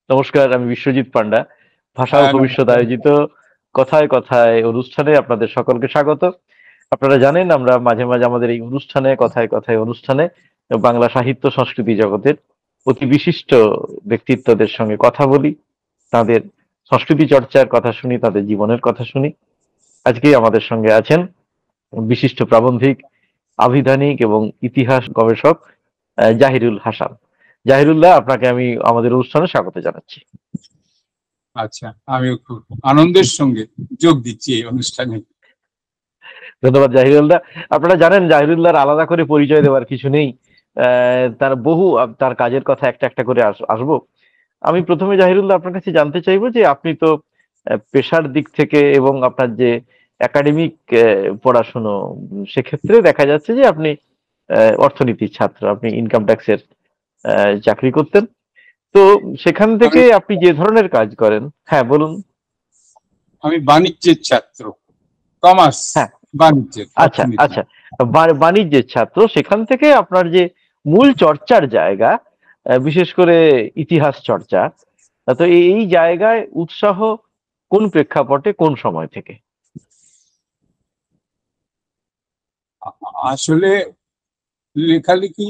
নমস্কার, আমি বিশ্বজিৎ পান্ডা। ভাষা ও হ্যাঁ, ভবিষ্যৎ নমস্কার। আয়োজিত কথায় কথায় অনুষ্ঠানে আপনাদের সকলকে স্বাগত। আপনারা জানেন আমরা মাঝে মাঝে আমাদের এই অনুষ্ঠানে কথায় কথায় অনুষ্ঠানে বাংলা সাহিত্য সংস্কৃতি জগতের অতি বিশিষ্ট ব্যক্তিত্বদের সঙ্গে কথা বলি, তাদের সংস্কৃতি চর্চার কথা শুনি, তাদের জীবনের কথা শুনি। আজকেই আমাদের সঙ্গে আছেন বিশিষ্ট প্রাবন্ধিক, আভিধানিক এবং ইতিহাস গবেষক জাহিরুল হাসান। জাহিরুল্লাহ, আপনাকে আমি আমাদের অনুষ্ঠানে স্বাগত জানাচ্ছি। আচ্ছা, আমিও খুব আনন্দের সঙ্গে যোগ দিচ্ছি এই অনুষ্ঠানে। ধন্যবাদ জাহিরুল্লাহ। আপনারা জানেন জাহিরুল্লাহর আলাদা করে পরিচয় দেওয়ার কিছু নেই। তার বহু তার কাজের কথা একটা একটা করে আসবো। আমি প্রথমে জাহিরুল্লাহ আপনার কাছে জানতে চাইবো যে আপনি তো পেশার দিক থেকে এবং আপনার যে একাডেমিক পড়াশুনো, সেক্ষেত্রে দেখা যাচ্ছে যে আপনি অর্থনীতির ছাত্র, আপনি ইনকাম ট্যাক্সের চাকরি করতেন। তো সেখান আমি থেকে আপনি যে ধরনের কাজ করেন, হ্যাঁ বলুন। আমি বাণিজ্যের ছাত্র, কমার্স, হ্যাঁ, বাণিজ্যের আচ্ছা অর্থনীতি। আচ্ছা। বাণিজ্যের ছাত্র, সেখান থেকে আপনার যে মূল চর্চার জায়গা, বিশেষ করে ইতিহাস চর্চা, তো এই জায়গায় উৎসাহ কোন প্রেক্ষাপটে, কোন সময় থেকে? আসলে লেখালেখি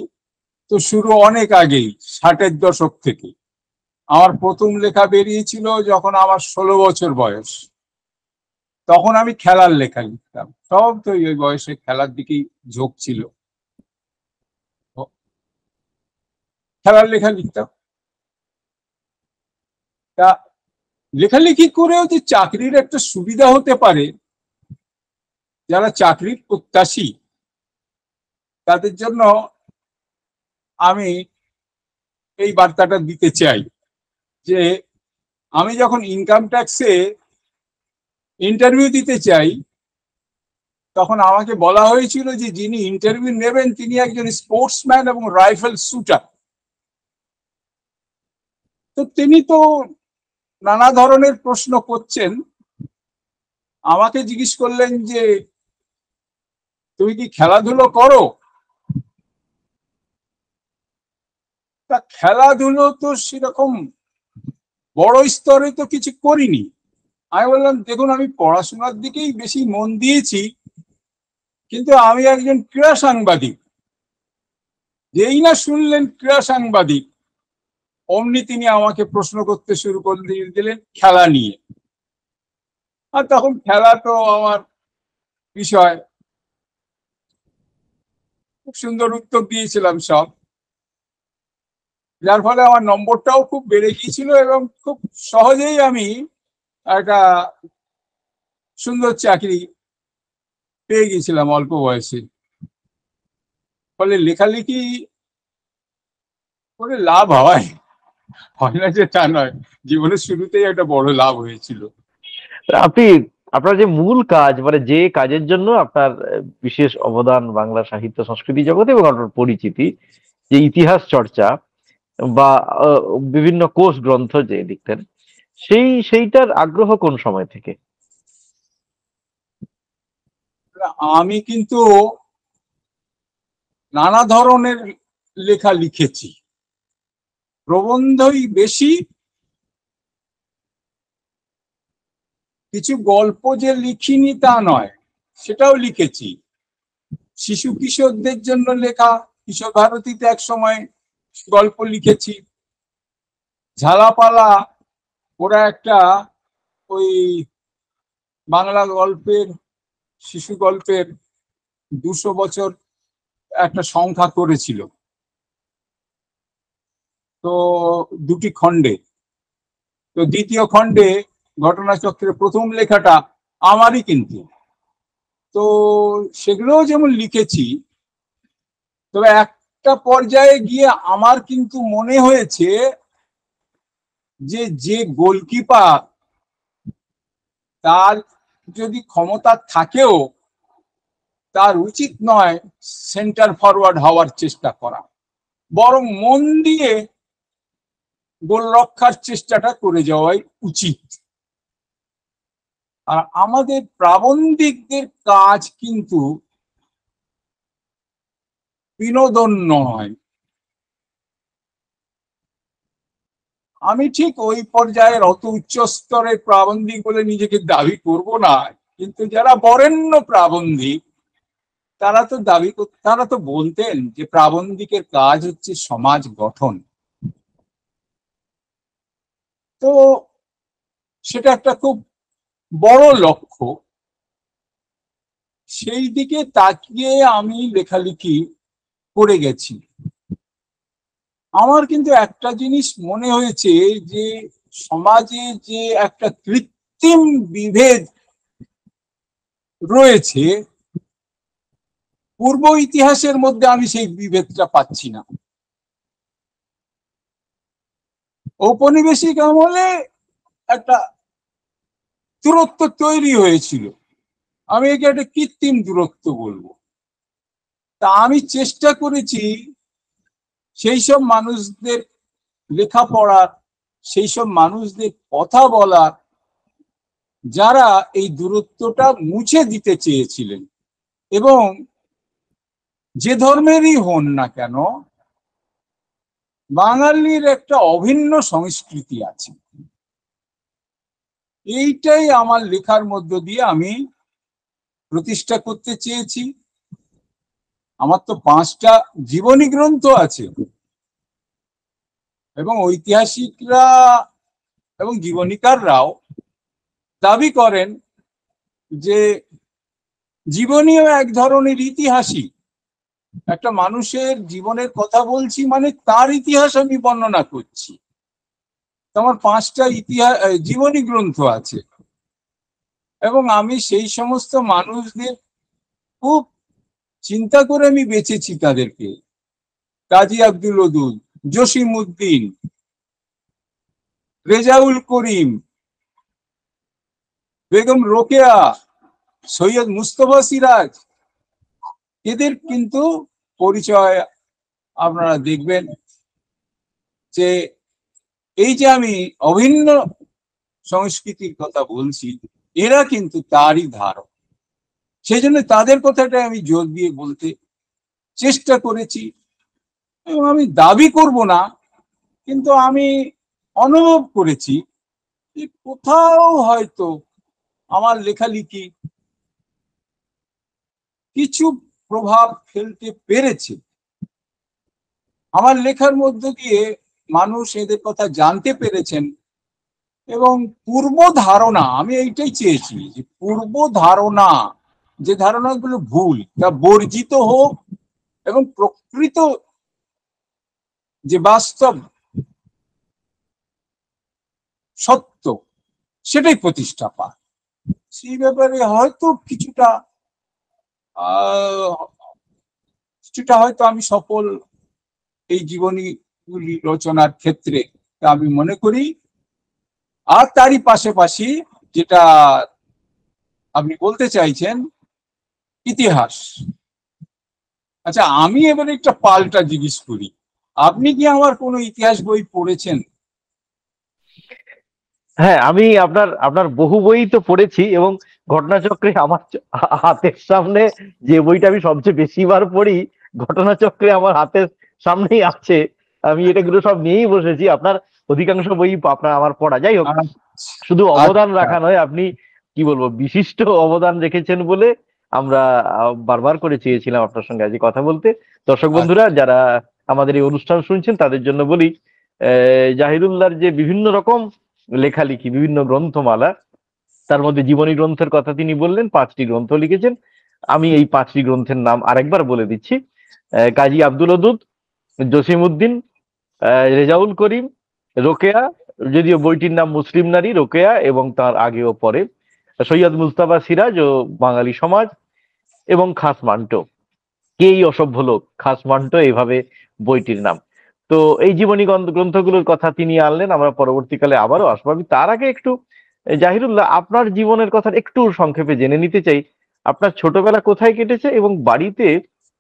তো শুরু অনেক আগেই, 60-এর দশক থেকে। আমার প্রথম লেখা বেরিয়েছিল যখন আমার 16 বছর বয়স। তখন আমি খেলার লেখা লিখতাম, সব তো ওই বয়সে খেলার দিকেই ঝোঁক ছিল। তো খেলার লেখা লিখতাম। তা লেখালেখি করেও যে চাকরির একটা সুবিধা হতে পারে, যারা চাকরির প্রত্যাশী তাদের জন্য আমি এই বার্তাটা দিতে চাই যে আমি যখন ইনকাম ট্যাক্সে ইন্টারভিউ দিতে চাই, তখন আমাকে বলা হয়েছিল যে যিনি ইন্টারভিউ নেবেন তিনি একজন স্পোর্টসম্যান এবং রাইফেল শুটার। তো তিনি তো নানা ধরনের প্রশ্ন করছেন। আমাকে জিজ্ঞেস করলেন যে তুমি কি খেলাধুলো করো? তা খেলাধুলো তো সেরকম বড় স্তরে তো কিছু করিনি। আমি বললাম, দেখুন, আমি পড়াশোনার দিকেই বেশি মন দিয়েছি, কিন্তু আমি একজন ক্রীড়া সাংবাদিক। যেই না শুনলেন ক্রীড়া সাংবাদিক, অমনি তিনি আমাকে প্রশ্ন করতে শুরু করে দিলেন খেলা নিয়ে। আর তখন খেলা তো আমার বিষয়, খুব সুন্দর উত্তর দিয়েছিলাম সব, যার ফলে আমার নম্বরটাও খুব বেড়ে গিয়েছিল এবং খুব সহজেই আমি একটা সুন্দর চাকরি পেয়ে গেছিলাম অল্প বয়সে। ফলে লেখালেখি করে লাভ হয়, হয় না যে তা নয়, জীবনের শুরুতেই একটা বড় লাভ হয়েছিল। আপনি আপনার যে মূল কাজ, মানে যে কাজের জন্য আপনার বিশেষ অবদান বাংলা সাহিত্য সংস্কৃতি জগতে এবং আপনার পরিচিতি, যে ইতিহাস চর্চা বা আহ, বিভিন্ন কোষ গ্রন্থ যে লিখতেন, সেইটার আগ্রহ কোন সময় থেকে? আমি কিন্তু নানা ধরনের লেখা লিখেছি, প্রবন্ধই বেশি। কিছু গল্প যে লিখিনি তা নয়, সেটাও লিখেছি। শিশু কিশোরদের জন্য লেখা, কিশোর ভারতীতে এক সময় গল্প লিখেছি। ঝালাপালা, ওরা একটা ওই বাংলা গল্পের, শিশু গল্পের 200 বছর একটা সংখ্যা করেছিল। তো দুটি খণ্ডে, তো দ্বিতীয় খণ্ডে ঘটনাচক্রের প্রথম লেখাটা আমারই কিন্তু। তো সেগুলোও যেমন লিখেছি, তবে একটা পর্যায়ে গিয়ে আমার কিন্তু মনে হয়েছে যে যে গোলকিপার, তার যদি ক্ষমতা থাকেও, তার উচিত নয় সেন্টার ফরওয়ার্ড হওয়ার চেষ্টা করা, বরং মন দিয়ে গোল রক্ষার চেষ্টাটা করে যাওয়াই উচিত। আর আমাদের প্রাবন্ধিকদের কাজ কিন্তু বিনোদন নয়, আমি ঠিক ওই পর্যায়ের অত উচ্চ স্তরের প্রাবন্ধিক বলে নিজেকে দাবি করব না, কিন্তু যারা বরেণ্য প্রাবন্ধিক তারা তো বলতেন যে প্রাবন্ধিকের কাজ হচ্ছে সমাজ গঠন। তো সেটা একটা খুব বড় লক্ষ্য, সেই দিকে তাকিয়ে আমি লেখালেখি করে গেছি। আমার কিন্তু একটা জিনিস মনে হয়েছে যে সমাজে যে একটা কৃত্রিম বিভেদ রয়েছে, পূর্ব ইতিহাসের মধ্যে আমি সেই বিভেদটা পাচ্ছি না। ঔপনিবেশিক আমলে একটা দূরত্ব তৈরি হয়েছিল, আমি একে একটা কৃত্রিম দূরত্ব বলবো। তা আমি চেষ্টা করেছি সেই সব মানুষদের লেখাপড়ার, সেই সব মানুষদের কথা বলার, যারা এই দূরত্বটা মুছে দিতে চেয়েছিলেন, এবং যে ধর্মেরই হন না কেন বাঙালির একটা অভিন্ন সংস্কৃতি আছে। এইটাই আমার লেখার মধ্য দিয়ে আমি প্রতিষ্ঠা করতে চেয়েছি। আমার তো 5টা জীবনী গ্রন্থ আছে, এবং ঐতিহাসিকরা এবং জীবনীকাররাও দাবি করেন যে জীবনীও এক ধরনের ইতিহাসই। একটা মানুষের জীবনের কথা বলছি মানে তার ইতিহাস আমি বর্ণনা করছি। আমার 5টা জীবনী গ্রন্থ আছে, এবং আমি সেই সমস্ত মানুষদের খুব চিন্তা করে আমি বেঁচেছি তাদেরকে। কাজী আব্দুল ওদুদ, জসিম উদ্দিন, রেজাউল করিম, বেগম রোকেয়া, সৈয়দ মুস্তফা সিরাজ, এদের কিন্তু পরিচয় আপনারা দেখবেন যে এই যে আমি অভিন্ন সংস্কৃতির কথা বলছি, এরা কিন্তু তারই ধারক। সেই জন্য তাদের কথাটা আমি জোর দিয়ে বলতে চেষ্টা করেছি, এবং আমি দাবি করব না, কিন্তু আমি অনুভব করেছি যে কোথাও হয়তো আমার লেখালেখি কিছু প্রভাব ফেলতে পেরেছে। আমার লেখার মধ্য দিয়ে মানুষ এদের কথা জানতে পেরেছেন, এবং পূর্ব ধারণা, আমি এইটাই চেয়েছি যে পূর্ব ধারণা, যে ধারণাগুলো ভুল, তা বর্জিত হোক, এবং প্রকৃত যে বাস্তব সত্য সেটাই প্রতিষ্ঠা পায়। সেই ব্যাপারে হয়তো কিছুটা হয়তো আমি সফল এই জীবনীগুলি রচনার ক্ষেত্রে, আমি মনে করি। আর তারই পাশাপাশি যেটা আপনি বলতে চাইছেন, ইতিহাস। আচ্ছা, আমি এবারে একটা পাল্টা জিজ্ঞেস করি, আপনি কি আমার কোনো ইতিহাস বই পড়েছেন? হ্যাঁ, আমি আপনার আপনার বহু বই তো পড়েছি, এবং ঘটনাচক্রে আমার হাতের সামনে যে বইটা আমি সবচেয়ে বেশিবার পড়ি, ঘটনাচক্রে আমার হাতের সামনেই আছে। আমি এটাগুলো সব নিয়েই বসেছি। আপনার অধিকাংশ বই আপনার আমার পড়া। যাই হোক, শুধু অবদান আচ্ছা, রাখা নয়, আপনি কি বলবো, বিশিষ্ট অবদান রেখেছেন বলে আমরা বারবার করে চেয়েছিলাম আপনার সঙ্গে আজ কথা বলতে। দর্শক বন্ধুরা আচ্ছা। যারা আমাদের এই অনুষ্ঠান শুনছেন তাদের জন্য বলি, জাহিদুল্লাহর যে বিভিন্ন রকম লেখালেখি, বিভিন্ন গ্রন্থমালা, তার মধ্যে জীবনী গ্রন্থের কথা তিনি বললেন, 5টি গ্রন্থ লিখেছেন। আমি এই 5টি গ্রন্থের নাম আরেকবার বলে দিচ্ছি। কাজী আব্দুল ওদুদ, জসিম উদ্দিন, রেজাউল করিম, রোকেয়া, যদিও বইটির নাম মুসলিম নারী রোকেয়া এবং তার আগে ও পরে, সৈয়দ মুস্তাফা সিরাজ ও বাঙালি সমাজ, এবং খাস মান্টো, কেই অসভ্য লোক, খাস মান্টো, এইভাবে বইটির নাম। তো এই জীবনী গ্রন্থগুলোর কথা তিনি আনলেন, আমরা পরবর্তীকালে আবারও আসবো। আমি তার আগে একটু জাহিরুল্লাহ, আপনার জীবনের কথা একটু সংক্ষেপে জেনে নিতে চাই। আপনার ছোটবেলা কোথায় কেটেছে, এবং বাড়িতে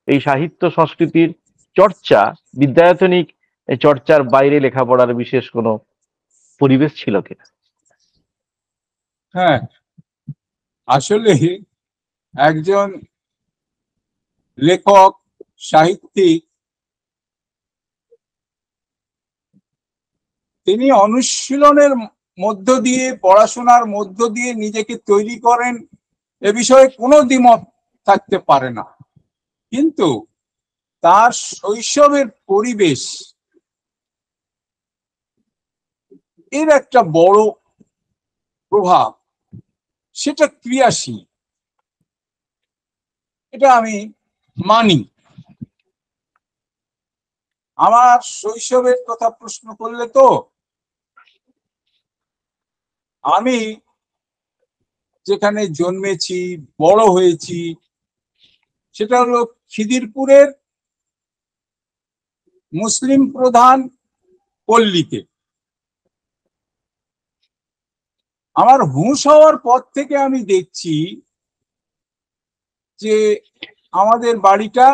এই সাহিত্য সংস্কৃতির চর্চা, বিদ্যায়তনিক চর্চার বাইরে লেখাপড়ার বিশেষ কোনো পরিবেশ ছিল কিনা? হ্যাঁ, আসলে একজন লেখক, সাহিত্যিক, তিনি অনুশীলনের মধ্য দিয়ে, পড়াশোনার মধ্য দিয়ে নিজেকে তৈরি করেন, এ বিষয়ে কোনো দ্বিমত থাকতে পারে না। কিন্তু তার শৈশবের পরিবেশ এর একটা বড় প্রভাব, সেটা ক্রিয়াশীল, এটা আমি মানি। আমার শৈশবের কথা প্রশ্ন করলে তো আমি যেখানে জন্মেছি, বড় হয়েছি, সেটা হলো খিদিরপুরের মুসলিম প্রধান পল্লীতে। আমার হুঁশ হওয়ার পর থেকে আমি দেখছি যে আমাদের বাড়িটা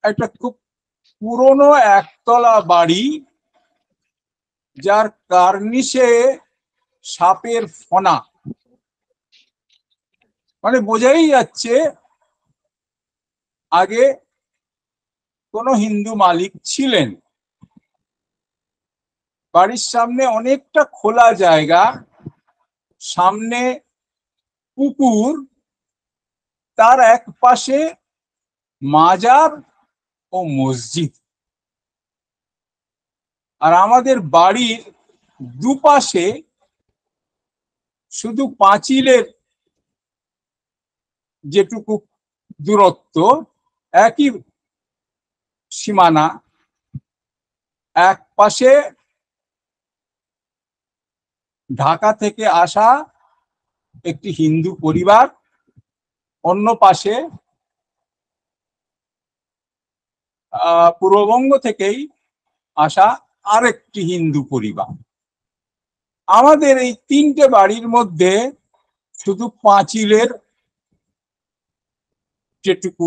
একটা খুব পুরনো একতলা বাড়ি, যার কার্নিশে সাপের ফনা, মানে বোঝাই যাচ্ছে আগে কোনো হিন্দু মালিক ছিলেন। বাড়ির সামনে অনেকটা খোলা জায়গা, সামনে পুকুর, তার এক পাশে মাজার ও মসজিদ। আর আমাদের বাড়ির দুপাশে শুধু পাঁচিলের যেটুকু দূরত্ব, একই সীমানা, এক পাশে ঢাকা থেকে আসা একটি হিন্দু পরিবার, অন্য পাশে পূর্ববঙ্গ থেকেই আসা আরেকটি হিন্দু পরিবার। আমাদের এই তিনটে বাড়ির মধ্যে শুধু পাঁচিলের যেটুকু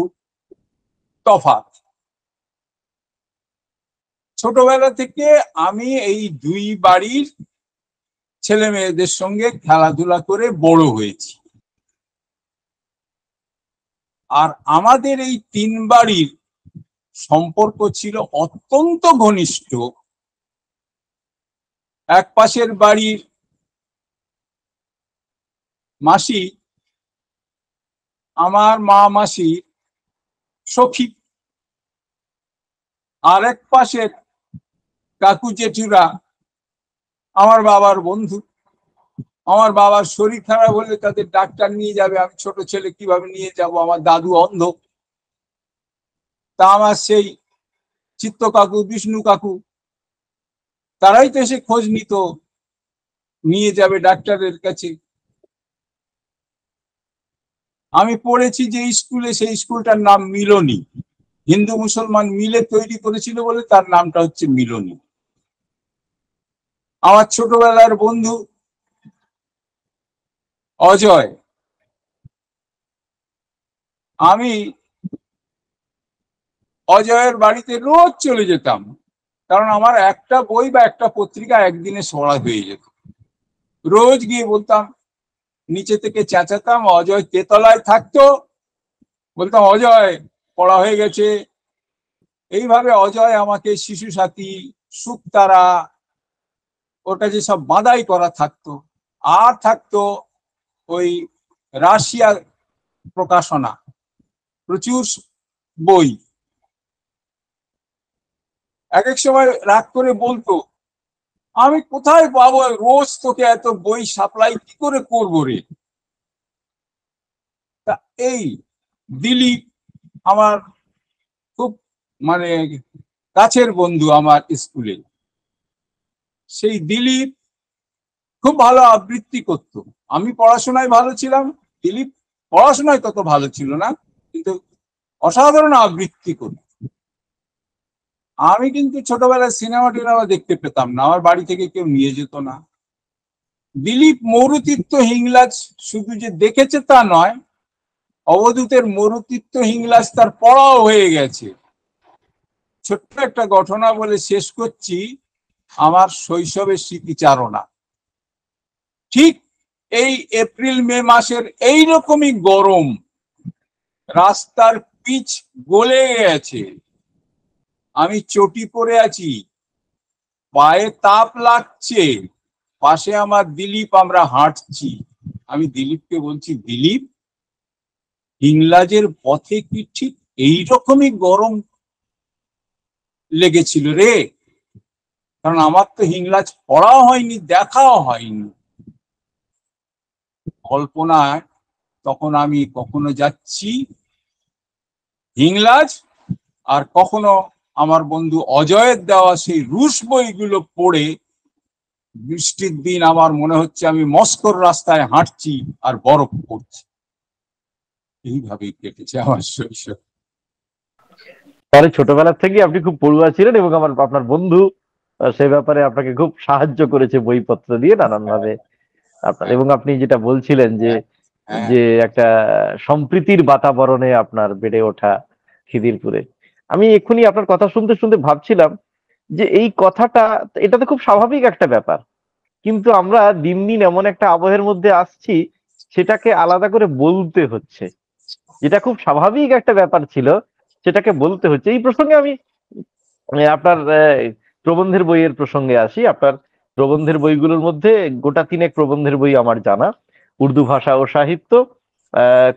তফাৎ। ছোটবেলা থেকে আমি এই দুই বাড়ির ছেলে মেয়েদের সঙ্গে খেলাধুলা করে বড় হয়েছি। আর আমাদের এই তিন বাড়ির সম্পর্ক ছিল অত্যন্ত ঘনিষ্ঠ। এক পাশের বাড়ির মাসি আমার মা মাসির সখী, আর এক পাশের কাকু জেঠুরা আমার বাবার বন্ধু। আমার বাবার শরীর খারাপ হলে তাদের ডাক্তার নিয়ে যাবে, আমি ছোট ছেলে কিভাবে নিয়ে যাব, আমার দাদু অন্ধ, তা আমার সেই চিত্ত কাকু, বিষ্ণু কাকু, তারাই তো এসে খোঁজ নিত, নিয়ে যাবে ডাক্তারের কাছে। আমি পড়েছি যে স্কুলে, সেই স্কুলটার নাম মিলনী, হিন্দু মুসলমান মিলে তৈরি করেছিল বলে তার নামটা হচ্ছে মিলনী। আমার ছোটবেলার বন্ধু অজয়, আমি অজয়ের বাড়িতে রোজ চলে যেতাম, কারণ আমার একটা বই বা একটা পত্রিকা একদিনে পড়া হয়ে যেত। রোজ গিয়ে বলতাম, নিচে থেকে চেঁচাতাম, অজয় তেতলায় থাকতো, বলতাম অজয় পড়া হয়ে গেছে। এইভাবে অজয় আমাকে শিশু সাথী, শুকতারা, ওর কাছে সব বাঁধাই করা থাকতো। আর থাকতো ওই রাশিয়া প্রকাশনা, প্রচুর বই। এক এক সময় রাগ করে বলতো, আমি কোথায় পাবো, রোজ তোকে এত বই সাপ্লাই কি করে করবো রে। তা এই দিলীপ আমার খুব মানে কাছের বন্ধু আমার স্কুলে, সেই দিলীপ খুব ভালো আবৃত্তি করত। আমি পড়াশোনায় ভালো ছিলাম, দিলীপ পড়াশোনায় তত ভালো ছিল না, কিন্তু অসাধারণ আবৃত্তি করত। আমি কিন্তু ছোটবেলায় সিনেমা টিনেমা দেখতে পেতাম না, আমার বাড়ি থেকে কেউ নিয়ে যেত না। দিলীপ মরুতীর্থ হিংলাজ শুধু যে দেখেছে তা নয়, অবধূতের মরুতীর্থ হিংলাজ তার পড়াও হয়ে গেছে। ছোট্ট একটা ঘটনা বলে শেষ করছি, আমার শৈশবের স্মৃতিচারণা। ঠিক এই এপ্রিল মে মাসের এইরকমই গরম, রাস্তার পিচ গলে গেছে, আমি চটি পরে আছি, পায়ে তাপ লাগছে, পাশে আমার দিলীপ, আমরা হাঁটছি। আমি দিলীপকে বলছি, দিলীপ, হিংলাজের পথে কি ঠিক এইরকমই গরম লেগেছিল রে? কারণ আমার তো হিংলাজ পড়াও হয়নি, দেখাও হয়নি। কল্পনায় তখন আমি কখনো যাচ্ছি হিংলাজ, আর কখনো আমার বন্ধু অজয়ের দেওয়া সেই রুশ বইগুলো পড়ে বৃষ্টির দিন আমার মনে হচ্ছে আমি মস্কোর রাস্তায় হাঁটছি আর বরফ পড়ছে। এইভাবেই কেটেছে আমার শৈশব। তাহলে ছোটবেলা থেকে আপনি খুব পড়ুয়া ছিলেন এবং আপনার বন্ধু সে ব্যাপারে আপনাকে খুব সাহায্য করেছে বইপত্র দিয়ে নানান ভাবে আপনার। এবং আপনি যেটা বলছিলেন যে হ্যাঁ, যে একটা সম্প্রীতির বাতাবরণে আপনার বেড়ে ওঠা খিদিরপুরে, আমি এক্ষুনি আপনার কথা শুনতে শুনতে ভাবছিলাম যে এই কথাটা, এটা তো খুব স্বাভাবিক একটা ব্যাপার, কিন্তু আমরা দিন দিন এমন একটা আবহের মধ্যে আসছি, সেটাকে আলাদা করে বলতে হচ্ছে। যেটা খুব স্বাভাবিক একটা ব্যাপার ছিল, সেটাকে বলতে হচ্ছে। এই প্রসঙ্গে আমি আপনার প্রবন্ধের বইয়ের প্রসঙ্গে আসি। আপনার প্রবন্ধের বইগুলোর মধ্যে গোটা তিনেক প্রবন্ধের বই আমার জানা, উর্দু ভাষা ও সাহিত্য,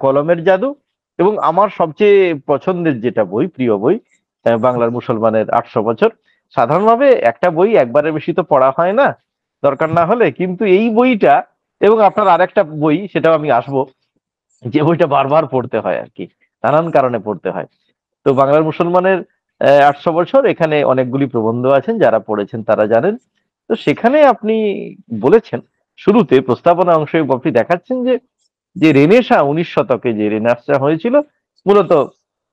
কলমের জাদু, এবং আমার সবচেয়ে পছন্দের যেটা বই, প্রিয় বই, বাংলার মুসলমানের 800 বছর। সাধারণভাবে একটা বই একবারের বেশি তো পড়া হয় না, দরকার না হলে, কিন্তু এই বইটা এবং আপনার আরেকটা বই, সেটাও আমি আসবো, যে বইটা বারবার পড়তে হয় আর কি, নানান কারণে পড়তে হয়। তো বাংলার মুসলমানের 800 বছর, এখানে অনেকগুলি প্রবন্ধ আছেন, যারা পড়েছেন তারা জানেন। তো সেখানে আপনি বলেছেন, শুরুতে প্রস্তাবনা অংশে আপনি দেখাচ্ছেন যে যে রেনেসা 19 শতকে যে রেনেসাঁ হয়েছিল, মূলত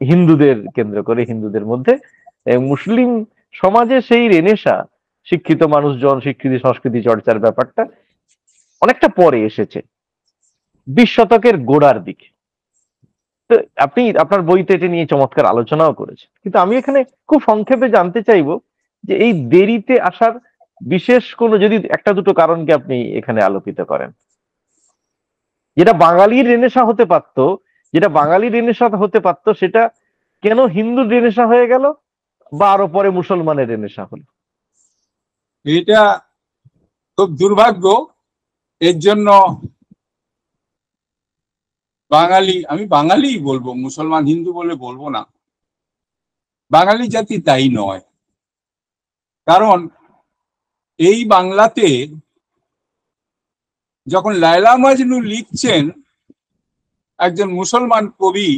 হিন্দুদের কেন্দ্র করে, হিন্দুদের মধ্যে। মুসলিম সমাজে সেই রেনেসা, শিক্ষিত মানুষজন, শিক্ষিত সংস্কৃতি চর্চার ব্যাপারটা অনেকটা পরে এসেছে, 20 শতকের গোড়ার দিকে। তো আপনি আপনার বইতে এটা নিয়ে চমৎকার আলোচনাও করেছেন, কিন্তু আমি এখানে খুব সংক্ষেপে জানতে চাইবো যে এই দেরিতে আসার বিশেষ কোনো, যদি একটা দুটো কারণকে আপনি এখানে আলোকিত করেন। যেটা বাঙালির রেনেসাঁ হতে পারতো, যেটা বাঙালির রেনেসাঁ হতে পারতো, সেটা কেন হিন্দু রেনেসাঁ হয়ে গেল, বা আরো পরে মুসলমানের রেনেসাঁ হলো? এটা খুব দুর্ভাগ্য। এর জন্য বাঙালি, আমি বাঙালি বলবো, মুসলমান হিন্দু বলে বলবো না, বাঙালি জাতি দায়ী নয়। কারণ এই বাংলাতে যখন লায়লা মাজনু লিখছেন, একজন মুসলমান কবি,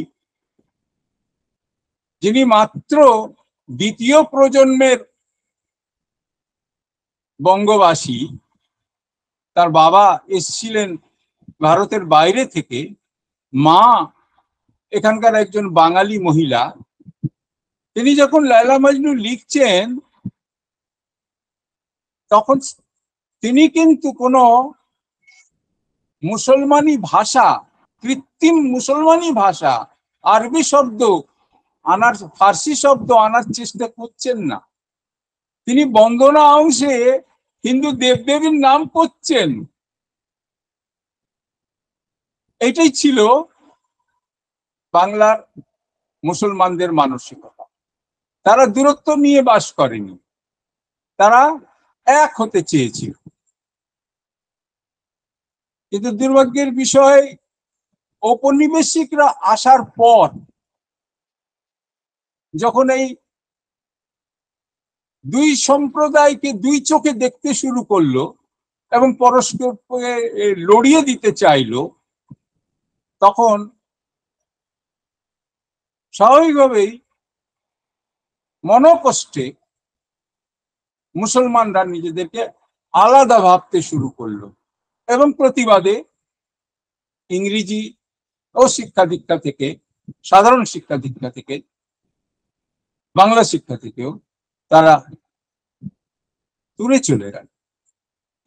যিনি মাত্র দ্বিতীয় প্রজন্মের বঙ্গবাসী, তার বাবা এসছিলেন ভারতের বাইরে থেকে, মা এখানকার একজন বাঙালি মহিলা, তিনি যখন লায়লা মাজনু লিখছেন, তখন তিনি কিন্তু কোনো মুসলমানি ভাষা, কৃত্রিম মুসলমানি ভাষা, আরবি শব্দ আনার, ফার্সি শব্দ আনার চেষ্টা করছেন না। তিনি বন্দনা অংশে হিন্দু দেবদেবীর নাম করছেন। এটাই ছিল বাংলার মুসলমানদের মানসিকতা। তারা দূরত্ব নিয়ে বাস করেনি, তারা এক হতে চেয়েছিল। কিন্তু দুর্ভাগ্যের বিষয়, ঔপনিবেশিকরা আসার পর যখন এই দুই সম্প্রদায়কে দুই চোখে দেখতে শুরু করলো এবং পরস্পরকে লড়িয়ে দিতে চাইলো, তখন স্বাভাবিকভাবেই মনোকষ্টে মুসলমানরা নিজেদেরকে আলাদা ভাবতে শুরু করলো এবং প্রতিবাদে ইংরেজি ও শিক্ষা দীক্ষা থেকে, সাধারণ শিক্ষা দীক্ষা থেকে, বাংলা শিক্ষা থেকেও তারা দূরে চলে গেল।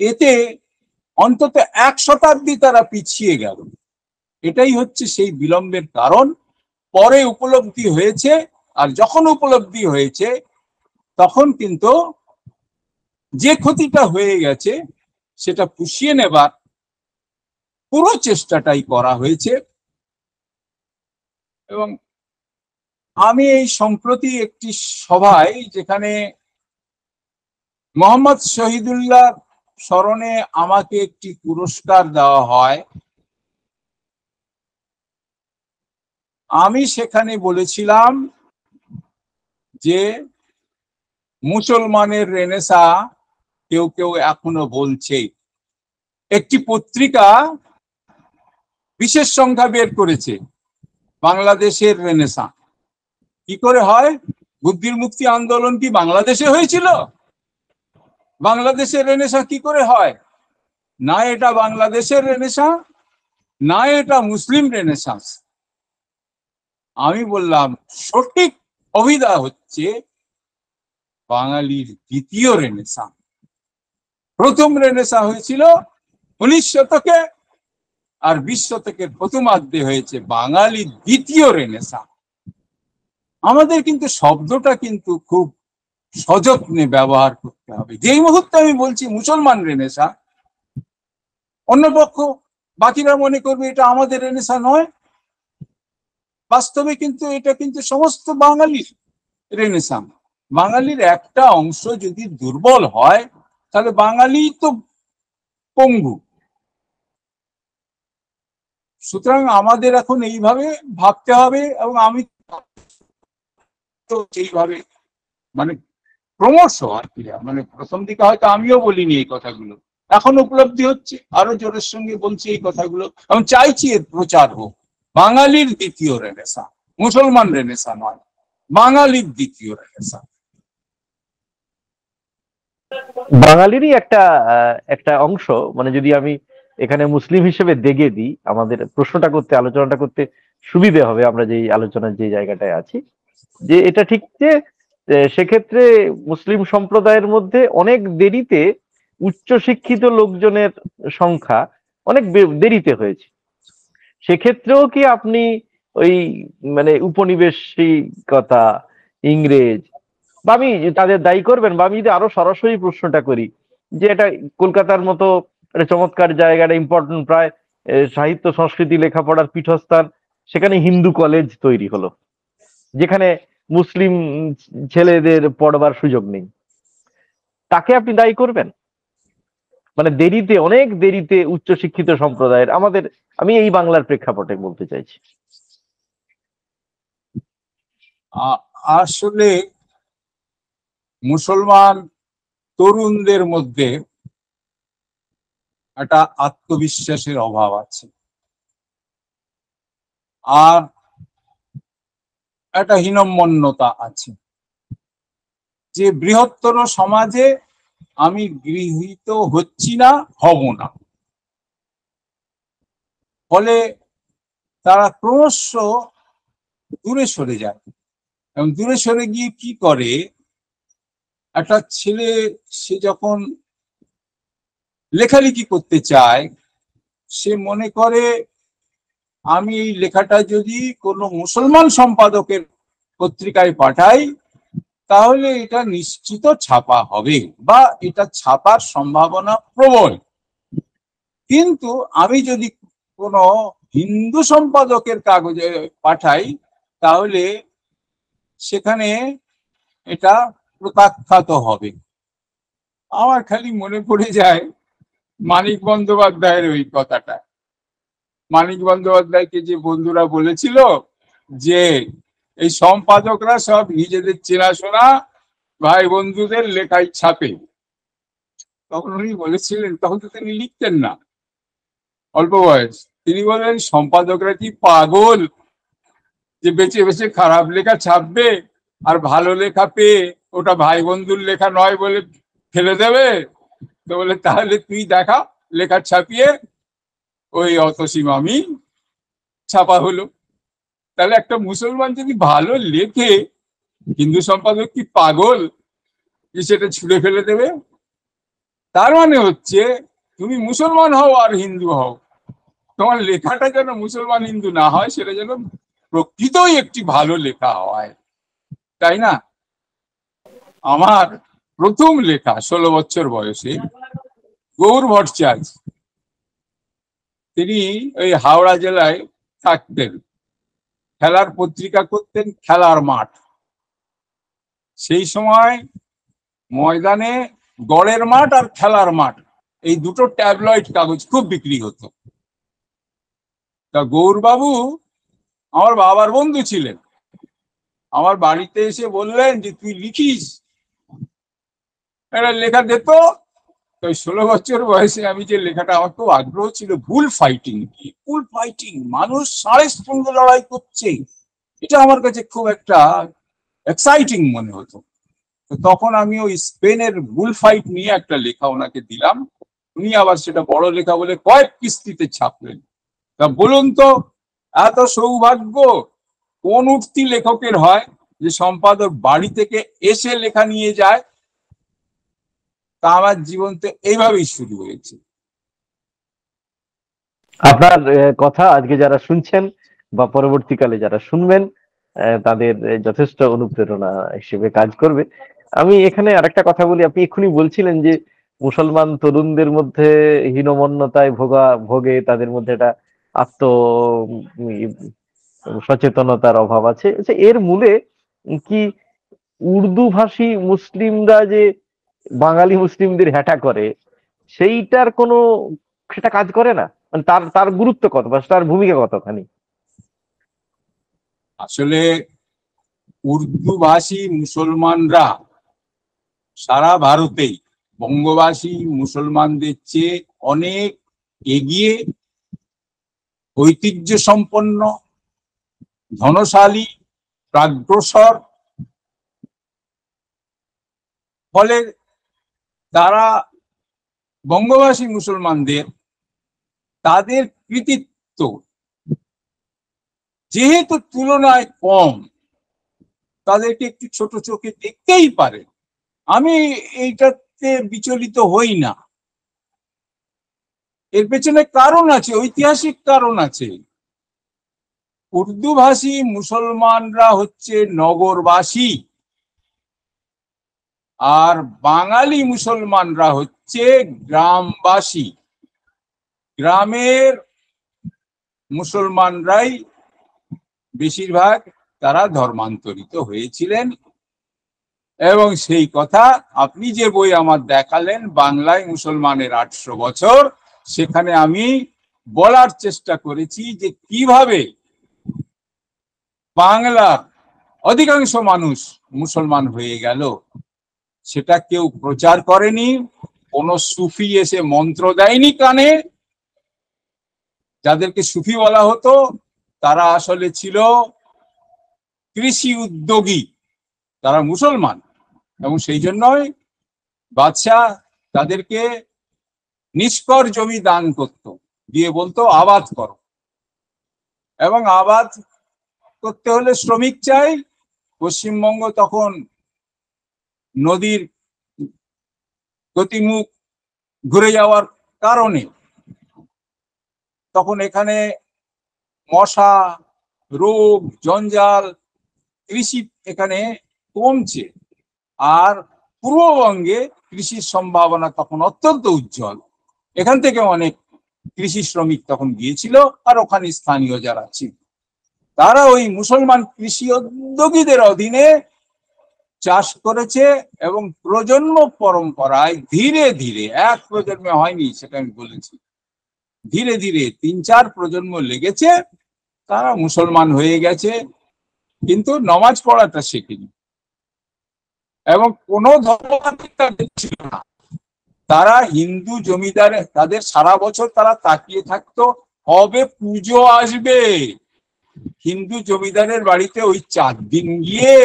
এতে অন্তত 1 শতাব্দী তারা পিছিয়ে গেল। এটাই হচ্ছে সেই বিলম্বের কারণ। পরে উপলব্ধি হয়েছে, আর যখন উপলব্ধি হয়েছে তখন কিন্তু যে ক্ষতিটা হয়ে গেছে সেটা পুষিয়ে নেবার পুরো চেষ্টাটাই করা হয়েছে। এবং আমি এই সম্প্রতি একটি সভায়, যেখানে মোহাম্মদ শহীদুল্লাহ স্মরণে আমাকে একটি পুরস্কার দেওয়া হয়। আমি সেখানে বলেছিলাম যে মুসলমানের রেনেসা কেউ কেউ এখনো বলছে। একটি পত্রিকা বিশেষ সংখ্যা বের করেছে বাংলাদেশের রেনেসা কি করে হয়। বুদ্ধির মুক্তি আন্দোলন কি বাংলাদেশে হয়েছিল? বাংলাদেশের রেনেসা কি করে হয়? না এটা বাংলাদেশের রেনেসা, না এটা মুসলিম রেনেসাঁস। আমি বললাম সঠিক অভিধা হচ্ছে বাঙালির দ্বিতীয় রেনেসা। প্রথম রেনেসা হয়েছিল 19 শতকে, আর 20 শতকের প্রথমার্ধে হয়েছে বাঙালির দ্বিতীয় রেনেসা। আমাদের কিন্তু শব্দটা কিন্তু খুব সযত্নে ব্যবহার করতে হবে। যেই মুহূর্তে আমি বলছি মুসলমান রেনেসা, অন্য পক্ষ বাকিরা মনে করবে এটা আমাদের রেনেসা নয়। বাস্তবে কিন্তু এটা কিন্তু সমস্ত বাঙালির রেনেসা। বাঙালির একটা অংশ যদি দুর্বল হয় তাহলে বাঙালি তো পঙ্গু। সুতরাং আমাদের এখন এইভাবে ভাবতে হবে, এবং আমি তো সেইভাবে মানে ক্রমশ আর কি, মানে প্রথম দিকে হয়তো আমিও বলিনি এই কথাগুলো, এখন উপলব্ধি হচ্ছে, আরো জোরের সঙ্গে বলছি এই কথাগুলো, এবং চাইছি এর প্রচার হোক। বাঙালির দ্বিতীয় রেনেসা, মুসলমান রেনেসা নয়, বাঙালির দ্বিতীয় রেনেসা। বাঙালিরই একটা একটা অংশ, মানে যদি আমি এখানে মুসলিম হিসেবে দেগে দিই, আমাদের প্রশ্নটা করতে, আলোচনাটা করতে সুবিধে হবে আমরা যে আলোচনার যে জায়গাটায় আছি, যে এটা ঠিক যে সেক্ষেত্রে মুসলিম সম্প্রদায়ের মধ্যে অনেক দেরিতে উচ্চশিক্ষিত লোকজনের সংখ্যা অনেক দেরিতে হয়েছে। সেক্ষেত্রেও কি আপনি ওই মানে উপনিবেশিকতা, ইংরেজ, বা আমি তাদের দায়ী করবেন? বা আমি যদি আরো সরাসরি প্রশ্নটা করি, যে এটা কলকাতার মতো একটা চমৎকার জায়গা, একটা ইম্পর্টেন্ট প্রায় সাহিত্য সংস্কৃতি লেখাপড়ার পীঠস্থান, সেখানে হিন্দু কলেজ তৈরি হলো যেখানে মুসলিম ছেলেদের পড়বার সুযোগ নেই, তাকে আপনি দায়ী করবেন? মানে দেরিতে, অনেক দেরিতে উচ্চশিক্ষিত সম্প্রদায়ের আমাদের, আমি এই বাংলার প্রেক্ষাপটে বলতে চাইছি। আসলে মুসলমান তরুণদের মধ্যে একটা আত্মবিশ্বাসের অভাব আছে, আর একটা হীনম্মন্যতা আছে, যে বৃহত্তর সমাজে আমি গৃহীত হচ্ছি না, হব না। ফলে তারা ক্রমশ দূরে সরে যায়, এবং দূরে সরে গিয়ে কি করে, একটা ছেলে সে যখন লেখালেখি করতে চায়, সে মনে করে আমি এই লেখাটা যদি কোনো মুসলমান সম্পাদকের পত্রিকায় পাঠাই তাহলে এটা নিশ্চিত ছাপা হবে, বা এটা ছাপার সম্ভাবনা প্রবল। কিন্তু আমি যদি কোনো হিন্দু সম্পাদকের কাগজে পাঠাই তাহলে সেখানে এটা প্রত্যাখ্যাত হবে। আমার খালি মনে পড়ে যায় মানিক বন্দ্যোপাধ্যায়ের ওই কথাটা। মানিক বন্দ্যোপাধ্যায়কে যে বন্ধুরা বলেছিল যে এই সম্পাদকরা সব নিজেদের চেনাশোনা ভাই বন্ধুদের লেখাই ছাপে, তখন উনি বলেছিলেন, তখন তো তিনি লিখতেন না, অল্প বয়স, তিনি বলেন সম্পাদকরা কি পাগল যে বেছে বেছে খারাপ লেখা ছাপবে, আর ভালো লেখা পেয়ে ওটা ভাই বন্ধুর লেখা নয় বলে ফেলে দেবে? তো বলে তাহলে তুই দেখা লেখা ছাপিয়ে ওই অতসীম আমি ছাপা হলো। তাহলে একটা মুসলমান যদি ভালো লেখে, হিন্দু সম্পাদক কি পাগল যে সেটা ছুঁড়ে ফেলে দেবে? তার মানে হচ্ছে তুমি মুসলমান হও আর হিন্দু হও, তোমার লেখাটা যেন মুসলমান হিন্দু না হয়, সেটা যেন প্রকৃতই একটি ভালো লেখা হয়, তাই না? আমার প্রথম লেখা 16 বছর বয়সে গৌর ভট্টাচার্য, তিনি ওই হাওড়া জেলায় থাকতেন, খেলার পত্রিকা করতেন, খেলার মাঠ। সেই সময় ময়দানে গড়ের মাঠ আর খেলার মাঠ, এই দুটো ট্যাবলয়েড কাগজ খুব বিক্রি হতো। তা গৌরবাবু আমার বাবার বন্ধু ছিলেন, আমার বাড়িতে এসে বললেন যে তুই লিখিস, একটা লেখা দিত। তো 16 বছর বয়সে আমি যে লেখাটা, আমার খুব আগ্রহ ছিল বুল ফাইটিং। বুল ফাইটিং, মানুষ ষাঁড়ের সঙ্গে লড়াই করছে, এটা আমার কাছে খুব একটা এক্সাইটিং মনে হতো। তো তখন আমি ওই স্পেনের বুল ফাইট নিয়ে একটা লেখা ওনাকে দিলাম, উনি আবার সেটা বড় লেখা বলে কয়েক কিস্তিতে ছাপলেন। তা বলুন তো, এত সৌভাগ্য কোন উঠতি লেখকের হয় যে সম্পাদক বাড়ি থেকে এসে লেখা নিয়ে যায়? তা আমার জীবন তো এইভাবেই শুরু হয়েছে। আপনার কথা আজকে যারা শুনছেন বা পরবর্তীকালে যারা শুনবেন, তাদের যথেষ্ট অনুপ্রেরণা হিসেবে কাজ করবে। আমি এখানে আরেকটা কথা বলি, আপনি এক্ষুনি বলছিলেন যে মুসলমান তরুণদের মধ্যে হীনমন্যতায় ভোগে, তাদের মধ্যে একটা আত্ম সচেতনতার অভাব আছে। আচ্ছা, এর মূলে কি উর্দু ভাষী মুসলিমরা যে বাঙালি মুসলিমদের হ্যাটা করে, সেইটার কোনো, সেটা কাজ করে না? মানে তার তার গুরুত্ব কত বা তার ভূমিকা কতখানি? আসলে উর্দু ভাষী মুসলমানরা সারা ভারতেই বঙ্গভাষী মুসলমানদের চেয়ে অনেক এগিয়ে, ঐতিহ্য সম্পন্ন, ধনশালী, প্রাগ্রসর। ফলে তারা বঙ্গভাষী মুসলমানদের, তাদের কৃতিত্ব যেহেতু তুলনায় কম, তাদেরকে একটু ছোট চোখে দেখতেই পারে। আমি এইটাতে বিচলিত হই না। এর পেছনে কারণ আছে, ঐতিহাসিক কারণ আছে। উর্দু ভাষী মুসলমানরা হচ্ছে নগরবাসী, আর বাঙালি মুসলমানরা হচ্ছে গ্রামবাসী। গ্রামের মুসলমানরাই বেশিরভাগ, তারা ধর্মান্তরিত হয়েছিলেন। এবং সেই কথা আপনি যে বই আমার দেখালেন, বাংলায় মুসলমানের 800 বছর, সেখানে আমি বলার চেষ্টা করেছি যে কিভাবে বাংলার অধিকাংশ মানুষ মুসলমান হয়ে গেল। সেটা কেউ প্রচার করেনি, কোন সুফি এসে মন্ত্র দেয়নি কানে। যাদেরকে সুফি বলা হতো তারা আসলে ছিল কৃষি উদ্যোগী, তারা মুসলমান, এবং সেই জন্যই বাদশাহ তাদেরকে নিষ্কর জমি দান করত, দিয়ে বলতো আবাদ করো। এবং আবাদ করতে হলে শ্রমিক চাই। পশ্চিমবঙ্গ তখন নদীর গতিমুখ ঘুরে যাওয়ার কারণে তখন এখানে মশা, রোগ, জঞ্জাল, কৃষি এখানে কমছে। আর পূর্ববঙ্গে কৃষির সম্ভাবনা তখন অত্যন্ত উজ্জ্বল। এখান থেকে অনেক কৃষি শ্রমিক তখন গিয়েছিল, আর ওখানে স্থানীয় যারা ছিল তারা ওই মুসলমান কৃষি উদ্যোগীদের অধীনে চাষ করেছে। এবং প্রজন্ম পরম্পরায় ধীরে ধীরে, এক প্রজন্মে হয়নি সেটা আমি বলেছি, ধীরে ধীরে 3-4 প্রজন্ম লেগেছে, তারা মুসলমান হয়ে গেছে, কিন্তু নমাজ পড়াটা শেখেনি। এবং কোনো ধর্মতান্ত্রিক তাদের ছিল না। তারা হিন্দু জমিদারে, তাদের সারা বছর তারা তাকিয়ে থাকতো কবে পুজো আসবে। হিন্দু জমিদারের বাড়িতে ওই 4 দিন গিয়ে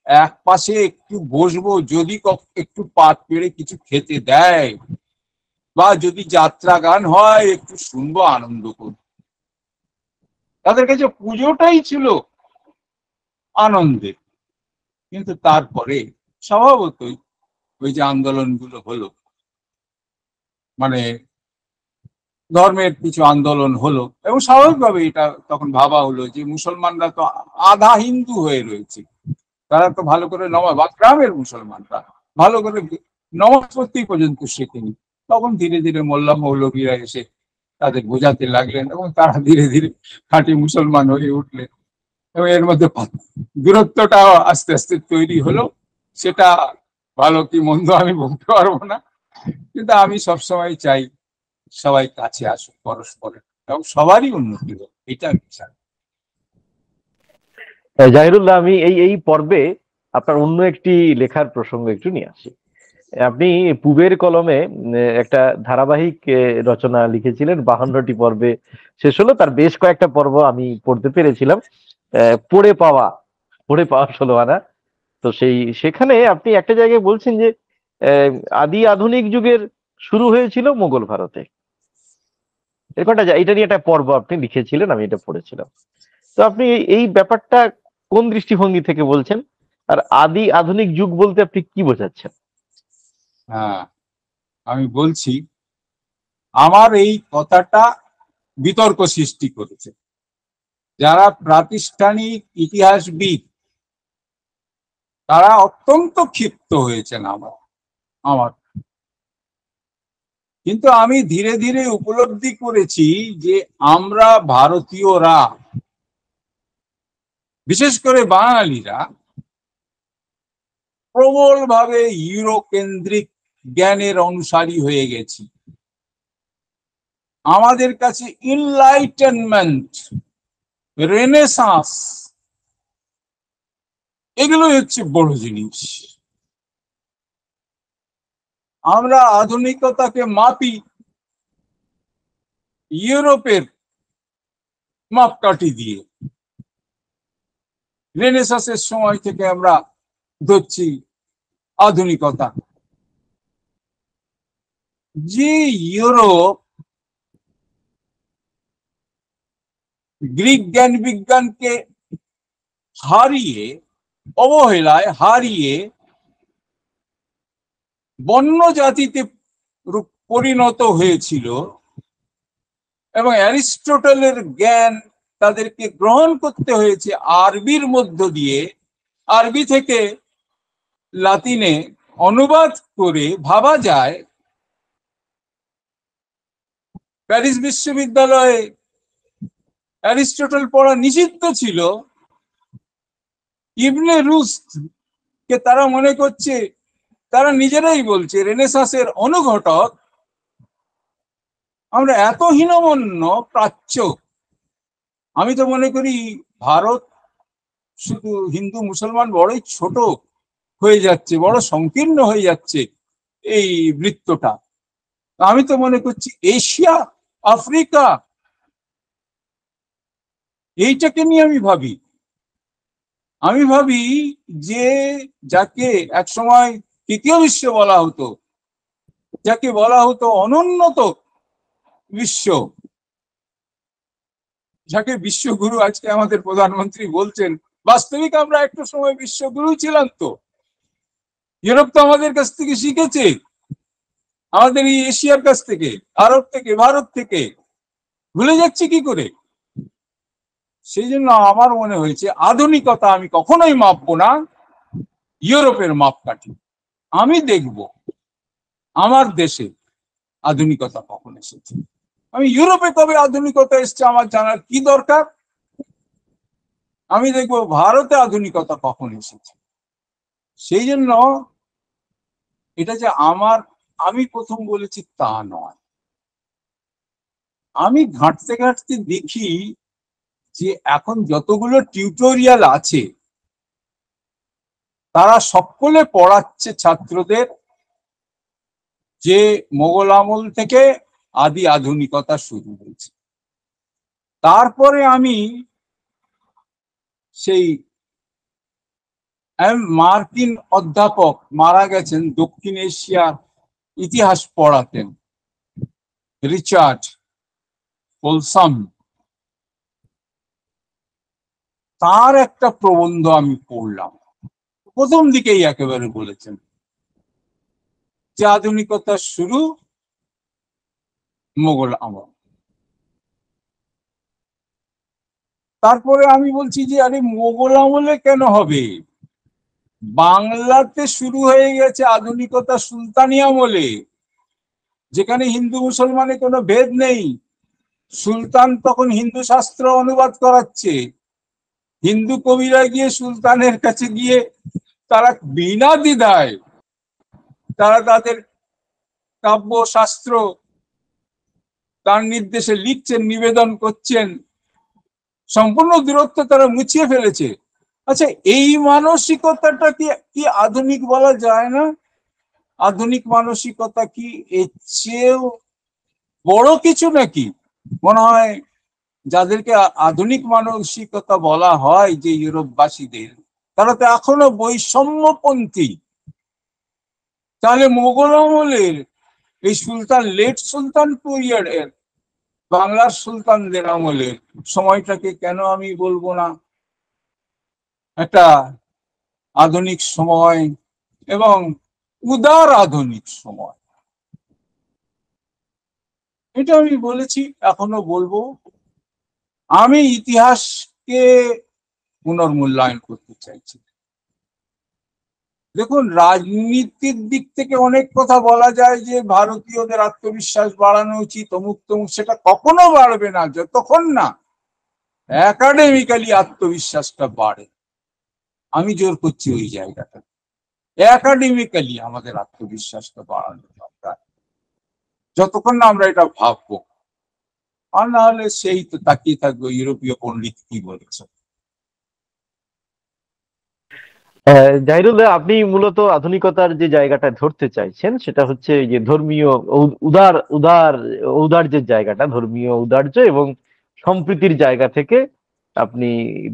এক পাশে একটু বসবো, যদি একটু পাত পেড়ে কিছু খেতে দেয়, বা যদি যাত্রা গান হয় একটু শুনবো, আনন্দ করব। তাদের কাছে পুজোটাই ছিল আনন্দের। কিন্তু তারপরে স্বভাবতই ওই যে আন্দোলনগুলো হলো, মানে ধর্মের কিছু আন্দোলন হলো, এবং স্বাভাবিকভাবে এটা তখন ভাবা হলো যে মুসলমানরা তো আধা হিন্দু হয়ে রয়েছে, তারা তো ভালো করে নমাজ, বা গ্রামের মুসলমানরা ভালো করে নমাজ পড়তেই পর্যন্ত শেখেনি। তখন ধীরে ধীরে মোল্লা মৌলভীরা এসে তাদের বোঝাতে লাগলেন, এবং তারা ধীরে ধীরে খাঁটি মুসলমান হয়ে উঠলেন। এবং এর মধ্যে দূরত্বটা আস্তে আস্তে তৈরি হলো। সেটা ভালো কি মন্দ আমি বলতে পারবো না, কিন্তু আমি সবসময় চাই সবাই কাছে আসুক পরস্পরের এবং সবারই উন্নতি হোক, এটা আমি চাই। জাহিরুল্লাহ, আমি এই এই পর্বে আপনার অন্য একটি লেখার প্রসঙ্গ একটু নিয়ে আসি। আপনি পুবের কলমে একটা ধারাবাহিক রচনা লিখেছিলেন, 52টি পর্বে শেষ হলো, তার বেশ কয়েকটা পর্ব আমি পড়তে পেরেছিলাম। পড়ে পাওয়া, পড়ে পাওয়া 16 আনা। তো সেখানে আপনি একটা জায়গায় বলছেন যে আহ, আদি আধুনিক যুগের শুরু হয়েছিল মুঘল ভারতে। এরকমটা এটা নিয়ে একটা পর্ব আপনি লিখেছিলেন, আমি এটা পড়েছিলাম। তো আপনি এই ব্যাপারটা কোন দৃষ্টিভঙ্গি থেকে বলছেন, আর আদি আধুনিক যুগ বলতে আপনি কি বোঝাচ্ছেন? হ্যাঁ, আমি বলছি, আমার এই কথাটা বিতর্ক সৃষ্টি করেছে। যারা প্রাতিষ্ঠানিক ইতিহাসবিদ তারা অত্যন্ত ক্ষিপ্ত হয়েছেন আমার আমার কিন্তু আমি ধীরে ধীরে উপলব্ধি করেছি যে আমরা ভারতীয়রা, বিশেষ করে বাঙালিরা, প্রবলভাবে ইউরোকেন্দ্রিক জ্ঞানের অনুসারী হয়ে গেছি। আমাদের কাছে ইনলাইটেনমেন্ট, রেনেসাঁস, এগুলো হচ্ছে বড় জিনিস। আমরা আধুনিকতাকে মাপি ইউরোপের মাপকাঠি দিয়ে। রেনেসাঁসের সময় থেকে আমরা ধরছি আধুনিকতা। যে ইউরোপ গ্রিক জ্ঞান বিজ্ঞানকে হারিয়ে, অবহেলায় হারিয়ে বন্য জাতিতে পরিণত হয়েছিল এবং অ্যারিস্টটলের জ্ঞান তাদেরকে গ্রহণ করতে হয়েছে আরবির মধ্য দিয়ে, আরবি থেকে লাতিনে অনুবাদ করে ভাবা যায় প্যারিস বিশ্ববিদ্যালয়ে অ্যারিস্টটল পড়া নিষিদ্ধ ছিল। ইবনে রুশদ কে তারা মনে করছে, তারা নিজেরাই বলছে রেনেসাঁসের অনুঘটক। আমরা এত হীনমন্য প্রাচ্য। আমি তো মনে করি ভারত শুধু হিন্দু মুসলমান বড়ই ছোট হয়ে যাচ্ছে, বড় সংকীর্ণ হয়ে যাচ্ছে এই বৃত্তটা। আমি তো মনে করছি এশিয়া, আফ্রিকা, এইটাকে নিয়ে আমি ভাবি। আমি ভাবি যে যাকে একসময় তৃতীয় বিশ্ব বলা হতো, যাকে বলা হতো অনুন্নত বিশ্ব, যাকে বিশ্বগুরু আজকে আমাদের প্রধানমন্ত্রী বলছেন, বাস্তবিক আমরা একটা সময় বিশ্বগুরু ছিলাম। তো ইউরোপ তো আমাদের কাছ থেকে শিখেছে, আমাদের এই এশিয়ার কাছ থেকে, আরব থেকে, ভারত থেকে। ভুলে যাচ্ছি কি করে? সেই জন্য আমার মনে হয়েছে আধুনিকতা আমি কখনোই মাপবো না ইউরোপের মাপকাঠি। আমি দেখব আমার দেশে আধুনিকতা কখন এসেছে। আমি ইউরোপে কবে আধুনিকতা এসছে আমার জানার কি দরকার? আমি দেখব ভারতে আধুনিকতা কখন এসেছে। সেই জন্য এটা যে আমি প্রথম বলেছি তা নয়। আমি ঘাঁটতে ঘাঁটতে দেখি যে এখন যতগুলো টিউটোরিয়াল আছে তারা সকলে পড়াচ্ছে ছাত্রদের যে মোগল আমল থেকে আদি আধুনিকতা শুরু হয়েছে। তারপরে আমি সেই মার্কিন অধ্যাপক মারা গেছেন, দক্ষিণ এশিয়ার ইতিহাস পড়াতেন, রিচার্ড কোলসাম। তার একটা প্রবন্ধ আমি পড়লাম, প্রথম দিকেই একেবারে বলেছেন যে আধুনিকতার শুরু মোগল আমল। তারপরে আমি বলছি যে আরে মোগল আমলে কেন হবে? বাংলাতে শুরু হয়ে গেছে আধুনিকতা সুলতানি আমলে, যেখানে হিন্দু মুসলমানের কোনো ভেদ নেই। সুলতান তখন হিন্দু শাস্ত্র অনুবাদ করাচ্ছে। হিন্দু কবিরা গিয়ে সুলতানের কাছে গিয়ে তারা বিনা দ্বিধায় তারা তাদের কাব্য শাস্ত্র তার নির্দেশে লিখছেন, নিবেদন করছেন, সম্পূর্ণ দূরত্ব তারা মুছিয়ে ফেলেছে। আচ্ছা, এই মানসিকতাটা কি কি আধুনিক বলা যায় না? আধুনিক মানসিকতা কি এর চেয়েও বড় কিছু নাকি? মনে হয় যাদেরকে আধুনিক মানসিকতা বলা হয় যে ইউরোপবাসীদের, তারা তো এখনো বৈষম্যপন্থী। তাহলে মোগল আমলের এই সুলতান, লেট সুলতান পিরিয়ডের বাংলার সুলতানদের আমলের সময়টাকে কেন আমি বলবো না একটা আধুনিক সময় এবং উদার আধুনিক সময়? এটা আমি বলেছি, এখনো বলবো। আমি ইতিহাসকে পুনর্মূল্যায়ন করতে চাইছি। দেখুন, রাজনীতির দিক থেকে অনেক কথা বলা যায় যে ভারতীয়দের আত্মবিশ্বাস বাড়ানো উচিত, অমুক তমুক। সেটা কখনো বাড়বে না যতক্ষণ না একাডেমিক্যালি আত্মবিশ্বাসটা বাড়ে। আমি জোর করছি ওই জায়গাটা, একাডেমিক্যালি আমাদের আত্মবিশ্বাসটা বাড়ানো দরকার, যতক্ষণ না আমরা এটা ভাববো। আর না হলে সেই তো তাকিয়ে থাকবো ইউরোপীয় পণ্ডিত কি বলেছে। জাহিরুল, আপনি মূলত আধুনিকতার যে জায়গাটা ধরতে চাইছেন সেটা হচ্ছে এই যে ধর্মীয় উদার উদার ঔদার্যের জায়গাটা, ধর্মীয় ঔদার্য এবং সম্প্রীতির জায়গা থেকে আপনি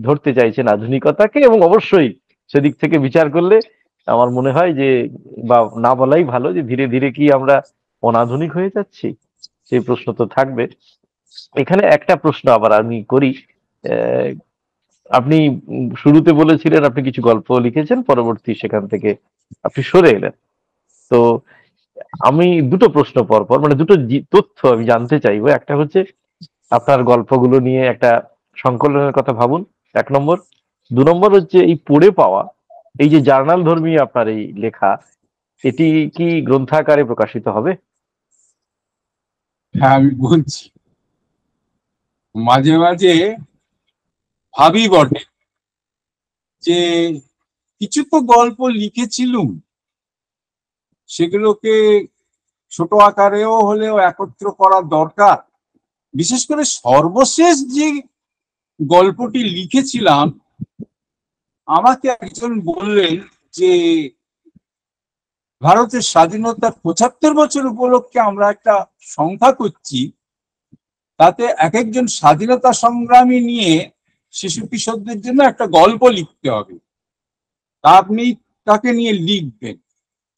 ধরতে চাইছেন আধুনিকতাকে। এবং অবশ্যই সেদিক থেকে বিচার করলে আমার মনে হয় যে, বা না বলাই ভালো, যে ধীরে ধীরে কি আমরা অনাধুনিক হয়ে যাচ্ছি, সেই প্রশ্ন তো থাকবে। এখানে একটা প্রশ্ন আবার আমি করি। আহ, আপনি শুরুতে বলেছিলেন আপনি কিছু গল্প লিখেছেন, পরবর্তী সেখান থেকে আপনি সরে এলেন। তো আমি দুটো প্রশ্ন পরপর, মানে দুটো তথ্য আমি জানতে চাইবো। একটা হচ্ছে আপনার গল্পগুলো নিয়ে একটা সংকলনের কথা ভাবুন, 1 নম্বর। 2 নম্বর হচ্ছে এই পড়ে পাওয়া, এই যে জার্নাল ধর্মী আপনার এই লেখা, এটি কি গ্রন্থাকারে প্রকাশিত হবে? হ্যাঁ, আমি বলছি, মাঝে মাঝে ভাবি বটে যে কিছু তো গল্প লিখেছিলুম, সেগুলোকে ছোট আকারেও হলেও একত্র করা দরকার। বিশেষ করে সর্বশেষ যে গল্পটি লিখেছিলাম, আমাকে একজন বললেন যে ভারতের স্বাধীনতার 75 বছর উপলক্ষে আমরা একটা সংখ্যা করছি, তাতে এক একজন স্বাধীনতা সংগ্রামী নিয়ে শিশু কিশোরদের জন্য একটা গল্প লিখতে হবে, তা আপনি তাকে নিয়ে লিখবেন।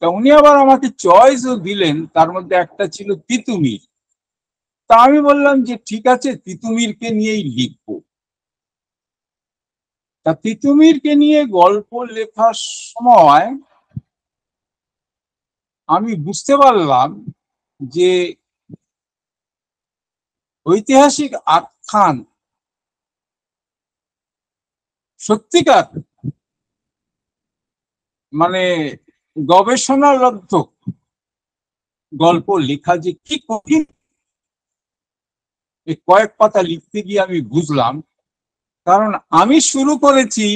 তা উনি আবার আমাকে চয়েসও দিলেন, তার মধ্যে একটা ছিল তিতুমির। তা আমি বললাম যে ঠিক আছে, তিতুমিরকে নিয়েই লিখবো। তা তিতুমিরকে নিয়ে গল্প লেখার সময় আমি বুঝতে পারলাম যে ঐতিহাসিক আখ্যান, সত্যিকার মানে গবেষণালব্ধ গল্প লেখা যে কি কঠিন, এই কয়েক পাতা লিখতে গিয়ে আমি বুঝলাম। কারণ আমি শুরু করেছি,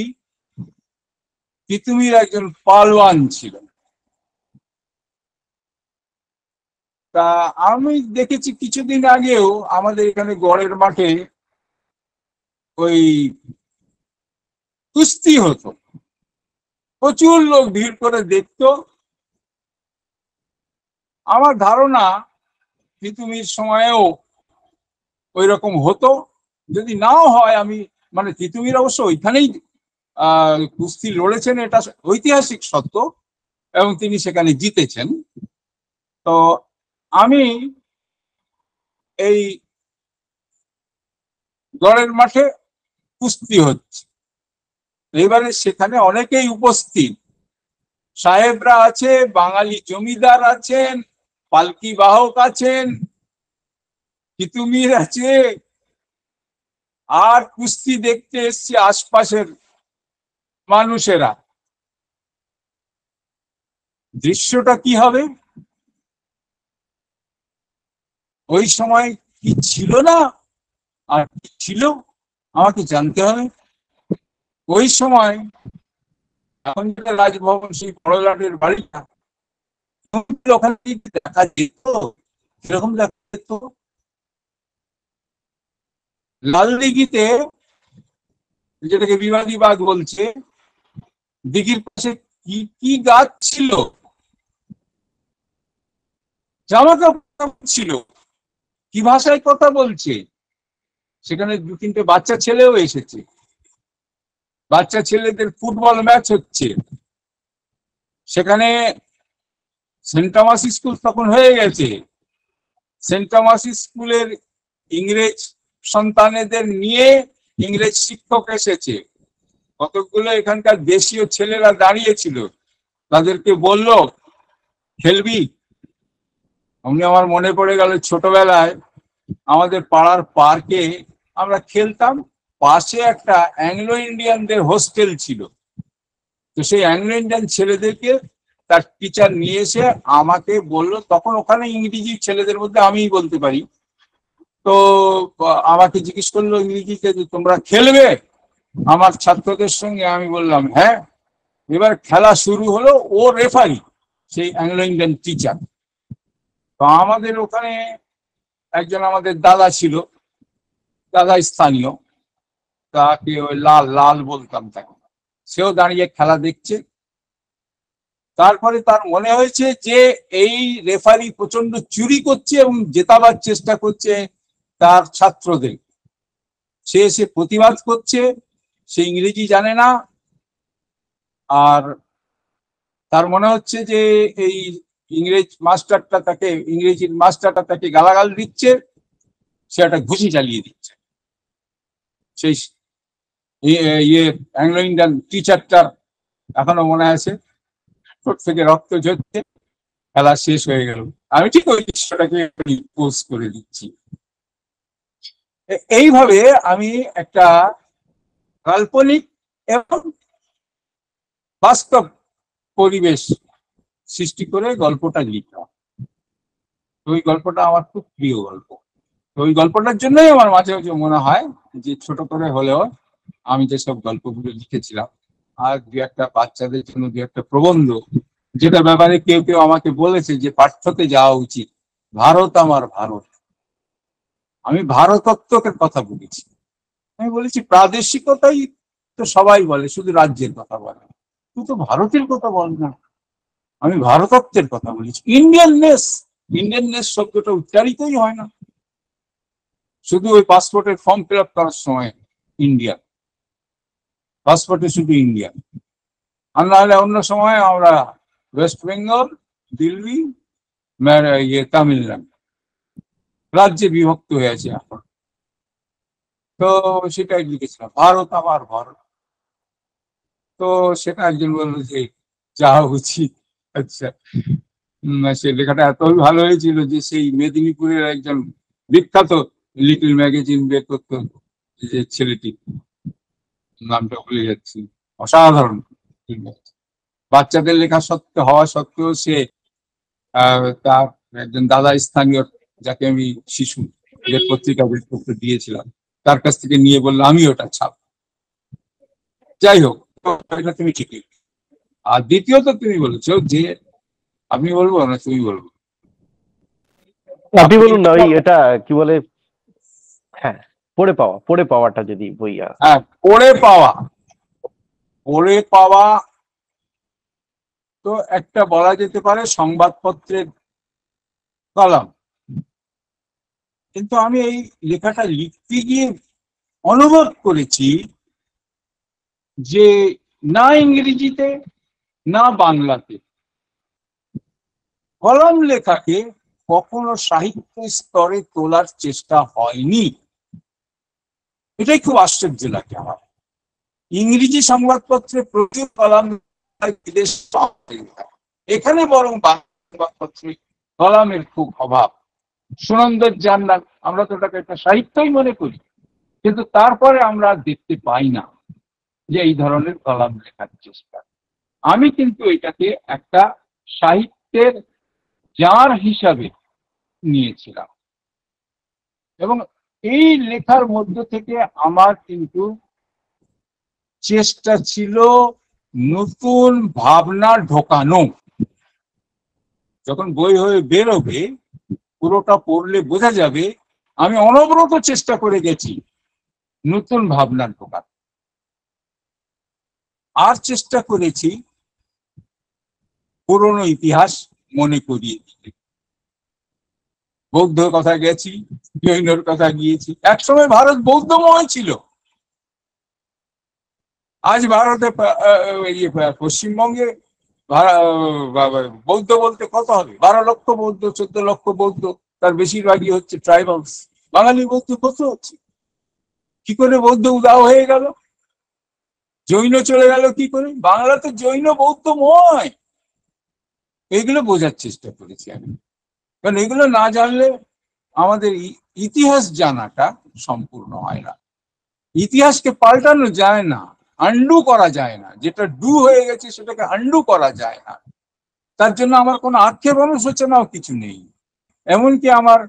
তিতুমির একজন পালোয়ান ছিল। তা আমি দেখেছি কিছুদিন আগেও আমাদের এখানে গড়ের মাঠে ওই কুস্তি হতো, প্রচুর লোক ভিড় করে দেখতো। আমার ধারণা তিতুমির সময়েও ওই রকম হতো। যদি নাও হয়, আমি মানে তিতুমির অবশ্য ওইখানেই কুস্তি লড়েছেন, এটা ঐতিহাসিক সত্য, এবং তিনি সেখানে জিতেছেন। তো আমি এই গড়ের মাঠে কুস্তি হচ্ছে, এবারে সেখানে অনেকেই উপস্থিত, সাহেবরা আছে, বাঙালি জমিদার আছেন, পালকি বাহক আছেন, তিতুমির আছে, আর কুস্তি দেখতে এসছে আশপাশের মানুষেরা। দৃশ্যটা কি হবে? ওই সময় কি ছিল না আর কি ছিল আমাকে জানতে হবে। ওই সময় এখন যেটা রাজভবন, সেই বড়লাটের বাড়িটা, ওখানে দেখা যেত, সেরকম দেখা যেত। লাল দিঘিতে, যেটাকে বিবাদী বাগ বলছে, দিঘির পাশে কি কি গাছ ছিল, জামা কাপড় ছিল, কি ভাষায় কথা বলছে। সেখানে দু তিনটে বাচ্চা ছেলেও এসেছে, বাচ্চা ছেলেদের ফুটবল ম্যাচ হচ্ছে। সেখানে সেন্ট টমাস স্কুল তখন হয়ে গেছে। সেন্ট টমাস স্কুলের ইংরেজ সন্তানেদের নিয়ে ইংরেজ শিক্ষক এসেছে। কতগুলো এখানকার দেশীয় ছেলেরা দাঁড়িয়েছিল, তাদেরকে বলল খেলবি। অমনি আমার মনে পড়ে গেল ছোটবেলায় আমাদের পাড়ার পার্কে আমরা খেলতাম, পাশে একটা অ্যাংলো ইন্ডিয়ানদের হোস্টেল ছিল। তো সেই অ্যাংলো ইন্ডিয়ান ছেলেদেরকে তার টিচার নিয়ে এসে আমাকে বললো, তখন ওখানে ইংরেজি ছেলেদের মধ্যে আমিই বলতে পারি। তো আমাকে জিজ্ঞেস করলো ইংরেজিতে যে তোমরা খেলবে আমার ছাত্রদের সঙ্গে। আমি বললাম হ্যাঁ। এবার খেলা শুরু হলো, ও রেফারি, সেই অ্যাংলো ইন্ডিয়ান টিচার। তো আমাদের ওখানে একজন আমাদের দাদা ছিল, দাদা স্থানীয়, তাকে ওই লাল লাল বলতাম তাকে। সেও দাঁড়িয়ে খেলা দেখছে। তারপরে তার মনে হয়েছে যে এই রেফারি প্রচন্ড চুরি করছে এবং জেতাবার চেষ্টা করছে তার ছাত্রদের। সে এসে প্রতিবাদ করছে, সে ইংরেজি জানে না, আর তার মনে হচ্ছে যে এই ইংরেজির মাস্টারটা তাকে গালাগাল দিচ্ছে, সে একটা ঘুষি চালিয়ে দিচ্ছে। সেই ইয়ে অ্যাংলো ইন্ডিয়ান টিচারটার এখনো মনে আছে, ঠোঁট থেকে রক্ত ঝরছে। খেলা শেষ হয়ে গেল। আমি ঠিক ওই দৃশ্যটাকে পোস্ট করে দিচ্ছি। এইভাবে আমি একটা কাল্পনিক এবং বাস্তব পরিবেশ সৃষ্টি করে গল্পটা লিখলাম। ওই গল্পটা আমার খুব প্রিয় গল্প। ওই গল্পটার জন্যই আমার মাঝে মাঝে মনে হয় যে ছোট করে হলেও আমি যেসব গল্পগুলো লিখেছিলাম, আর দু একটা বাচ্চাদের জন্য দু একটা প্রবন্ধ, যেটা ব্যাপারে কেউ কেউ আমাকে বলেছে যে পাঠ্যতে যাওয়া উচিত, ভারত আমার ভারত। আমি ভারতত্বের কথা বলেছি। আমি বলেছি প্রাদেশিকতাই তো সবাই বলে, শুধু রাজ্যের কথা বলে, তুই তো ভারতের কথা বল না। আমি ভারতত্বের কথা বলেছি। ইন্ডিয়াননেস শব্দটা উচ্চারিতই হয় না, শুধু ওই পাসপোর্টের ফর্ম ফিল আপ করার সময় ইন্ডিয়া, পাসপোর্টে শুধু ইন্ডিয়া। আর নাহলে অন্য সময় আমরা ওয়েস্ট বেঙ্গল, দিল্লি, তামিলনাড়ু রাজ্যে বিভক্ত হয়েছে এখন। তো সেটাই লিখেছিলাম, ভারত আমার ভারত। তো সেটা একজন বললো যে যাওয়া উচিত। আচ্ছা, সে লেখাটা এতই ভালো হয়েছিল যে সেই মেদিনীপুরের একজন বিখ্যাত লিটল ম্যাগাজিন বের করতো, যে ছেলেটি, নামটা ভুলে যাচ্ছি, অসাধারণ। বাচ্চাদের লেখা হওয়া সত্ত্বেও সে তার একজন দাদা স্থানীয়, যাকে আমি শিশু যে পত্রিকা বের করতে দিয়েছিলাম, তার কাছ থেকে নিয়ে বললো আমি ওটা ছাপ। যাই হোক, এটা তুমি ঠিকই। আর দ্বিতীয়ত তুমি বলেছো যে, আমি বলবো না তুমি বলবো? আপনি বলুন না, ওই এটা কি বলে, হ্যাঁ, পড়ে পাওয়াটা যদি বইয়া। হ্যাঁ, পড়ে পাওয়া তো একটা বলা যেতে পারে সংবাদপত্রের কলাম। কিন্তু আমি এই লেখাটা লিখতে গিয়ে অনুভব করেছি যে না ইংরেজিতে না বাংলাতে কলম লেখাকে কখনো সাহিত্য স্তরে তোলার চেষ্টা হয়নি। এটাই খুব আশ্চর্য লাগে আমার। ইংরেজি সংবাদপত্রে প্রচুর কলাম, বিদেশ, এখানে বরং সংবাদপত্রে কলামের খুব অভাব। সুনন্দর জার্নাল, আমরা তো ওটাকে একটা সাহিত্যই মনে করি, কিন্তু তারপরে আমরা দেখতে পাই না যে এই ধরনের কলাম লেখার চেষ্টা। আমি কিন্তু এটাকে একটা সাহিত্যের জার হিসাবে নিয়েছিলাম, এবং এই লেখার মধ্য থেকে আমার কিন্তু চেষ্টা ছিল নতুন ভাবনা ঢোকানো। যখন বই হয়ে বেরোবে পুরোটা পড়লে বোঝা যাবে আমি অনবরত চেষ্টা করে গেছি নতুন ভাবনার ঢোকার, আর চেষ্টা করেছি পুরনো ইতিহাস মনে করিয়ে দিতে। বৌদ্ধ কথা গেছি, জৈনর কথা গিয়েছি। একসময় ভারত বৌদ্ধময় ছিল। আজ ভারতে পশ্চিমবঙ্গে বৌদ্ধ বলতে কত হবে? 12 লক্ষ বৌদ্ধ, 14 লক্ষ বৌদ্ধ, তার বেশিরভাগই হচ্ছে ট্রাইবালস। বাঙালি বৌদ্ধ কত হচ্ছে? কি করে বৌদ্ধ উদাও হয়ে গেল? জৈন চলে গেল কি করে? বাংলা তো জৈন বৌদ্ধময়। এগুলো বোঝার চেষ্টা করেছি আমি, কারণ এগুলো না জানলে আমাদের ইতিহাস জানাটা সম্পূর্ণ হয় না। ইতিহাসকে পাল্টানো যায় না, আন্ডু করা যায় না। যেটা ডু হয়ে গেছে সেটাকে আন্ডু করা যায় না। তার জন্য আমার কোনো আক্ষেপ অনুশোচনাও কিছু নেই, এমনকি আমার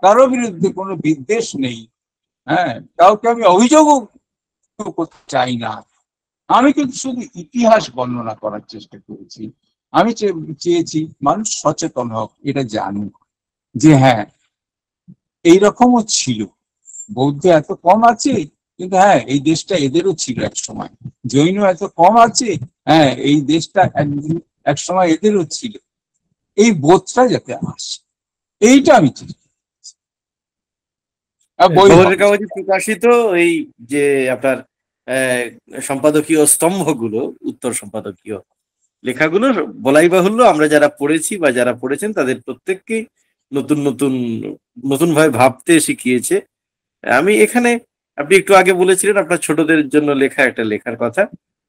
কারো বিরুদ্ধে কোনো বিদ্বেষ নেই। হ্যাঁ, কাউকে আমি অভিযোগও করতে চাই না। আমি কিন্তু শুধু ইতিহাস বর্ণনা করার চেষ্টা করেছি। আমি চেয়েছি মানুষ সচেতন হোক, এটা জানুক যে হ্যাঁ এইরকমও ছিল। বৌদ্ধ এত কম আছে, কিন্তু হ্যাঁ এই দেশটা এদেরও ছিল এক সময়। জৈন এত কম আছে, হ্যাঁ এই দেশটা একদিন এক সময় এদেরও ছিল। এই বোধটা যাতে আসে, এইটা আমি চেষ্টা করছি। আর বই খবরের হবে। কাগজে প্রকাশিত এই যে আপনার আহ, সম্পাদকীয় স্তম্ভগুলো, উত্তর সম্পাদকীয় লেখাগুলো বলাই বাহুল্য, আমরা যারা পড়েছি বা যারা পড়েছেন তাদের প্রত্যেককেই নতুন নতুন নতুন ভাবে ভাবতে শিখিয়েছে। আমি এখানে, আপনি একটু আগে বলেছিলেন আপনার ছোটদের জন্য লেখা একটা লেখার কথা,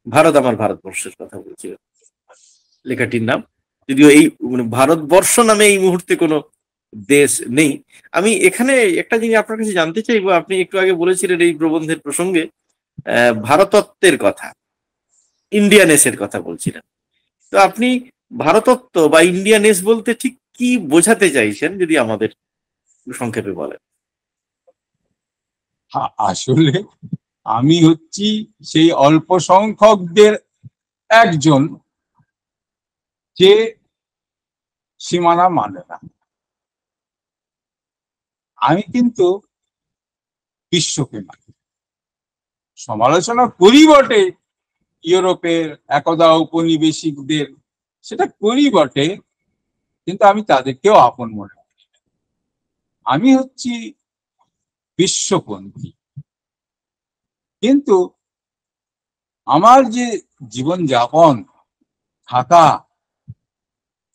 ভারত আমার ভারতবর্ষের কথা বলছিলেন লেখাটির নাম, যদিও এই মানে ভারতবর্ষ নামে এই মুহূর্তে কোনো দেশ নেই। আমি এখানে একটা জিনিস আপনার কাছে জানতে চাইবো, আপনি একটু আগে বলেছিলেন এই প্রবন্ধের প্রসঙ্গে ভারতত্বের কথা, ইন্ডিয়ানেসের কথা বলছিলেন। তো আপনি ভারতত্ব বা ইন্ডিয়ানেস বলতে ঠিক কি বোঝাতে চাইছেন, যদি আমাদের একটু সংক্ষেপে বলেন। আসলে আমি হচ্ছি সেই অল্প সংখ্যকদের একজন যে সীমানা মানে না। আমি কিন্তু বিশ্বকে মানি। সমালোচনা করি বটে ইউরোপের একদা উপনিবেশিকদের, সেটা করি বটে, কিন্তু আমি তাদেরকেও আপন মনে করি। আমি হচ্ছি বিশ্বপন্থী। কিন্তু আমার যে জীবন যাপন, থাকা,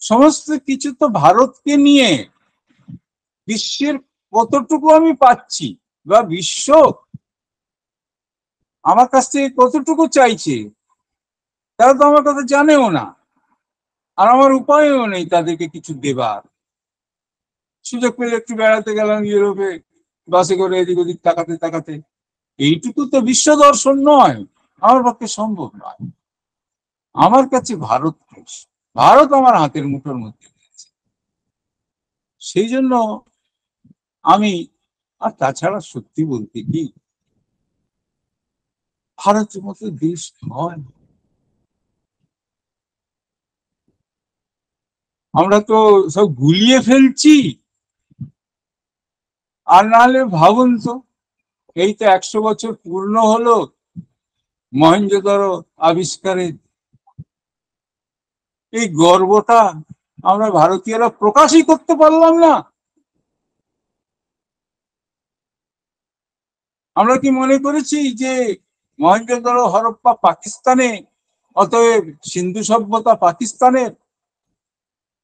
সমস্ত কিছু তো ভারতকে নিয়ে। বিশ্বের কতটুকু আমি পাচ্ছি, বা বিশ্ব আমার কাছ থেকে কতটুকু চাইছে, তারা তো আমার কথা জানেও না। আর আমার উপায়ও নেই তাদেরকে কিছু দেবার। সুযোগ পেলে একটু বেড়াতে গেলাম ইউরোপে, বাসে করে এদিক ওদিক তাকাতে তাকাতে। এইটুকু তো বিশ্ব দর্শন নয়, আমার পক্ষে সম্ভব নয়। আমার কাছে ভারত, ভারত আমার হাতের মুঠোর মধ্যে রয়েছে। সেই জন্য আমি, আর তাছাড়া সত্যি বলতে কি, ভারতের মতো দেশ নয়। আমরা তো সব গুলিয়ে ফেলছি। আর নাহলে ভাবুন তো, এই তো 100 বছর পূর্ণ হলো মহেঞ্জোদারো আবিষ্কারের। এই গর্বটা আমরা ভারতীয়রা প্রকাশই করতে পারলাম না। আমরা কি মনে করেছি যে মহেঞ্জোদারো হরপ্পা পাকিস্তানে, অতএব সিন্ধু সভ্যতা পাকিস্তানের?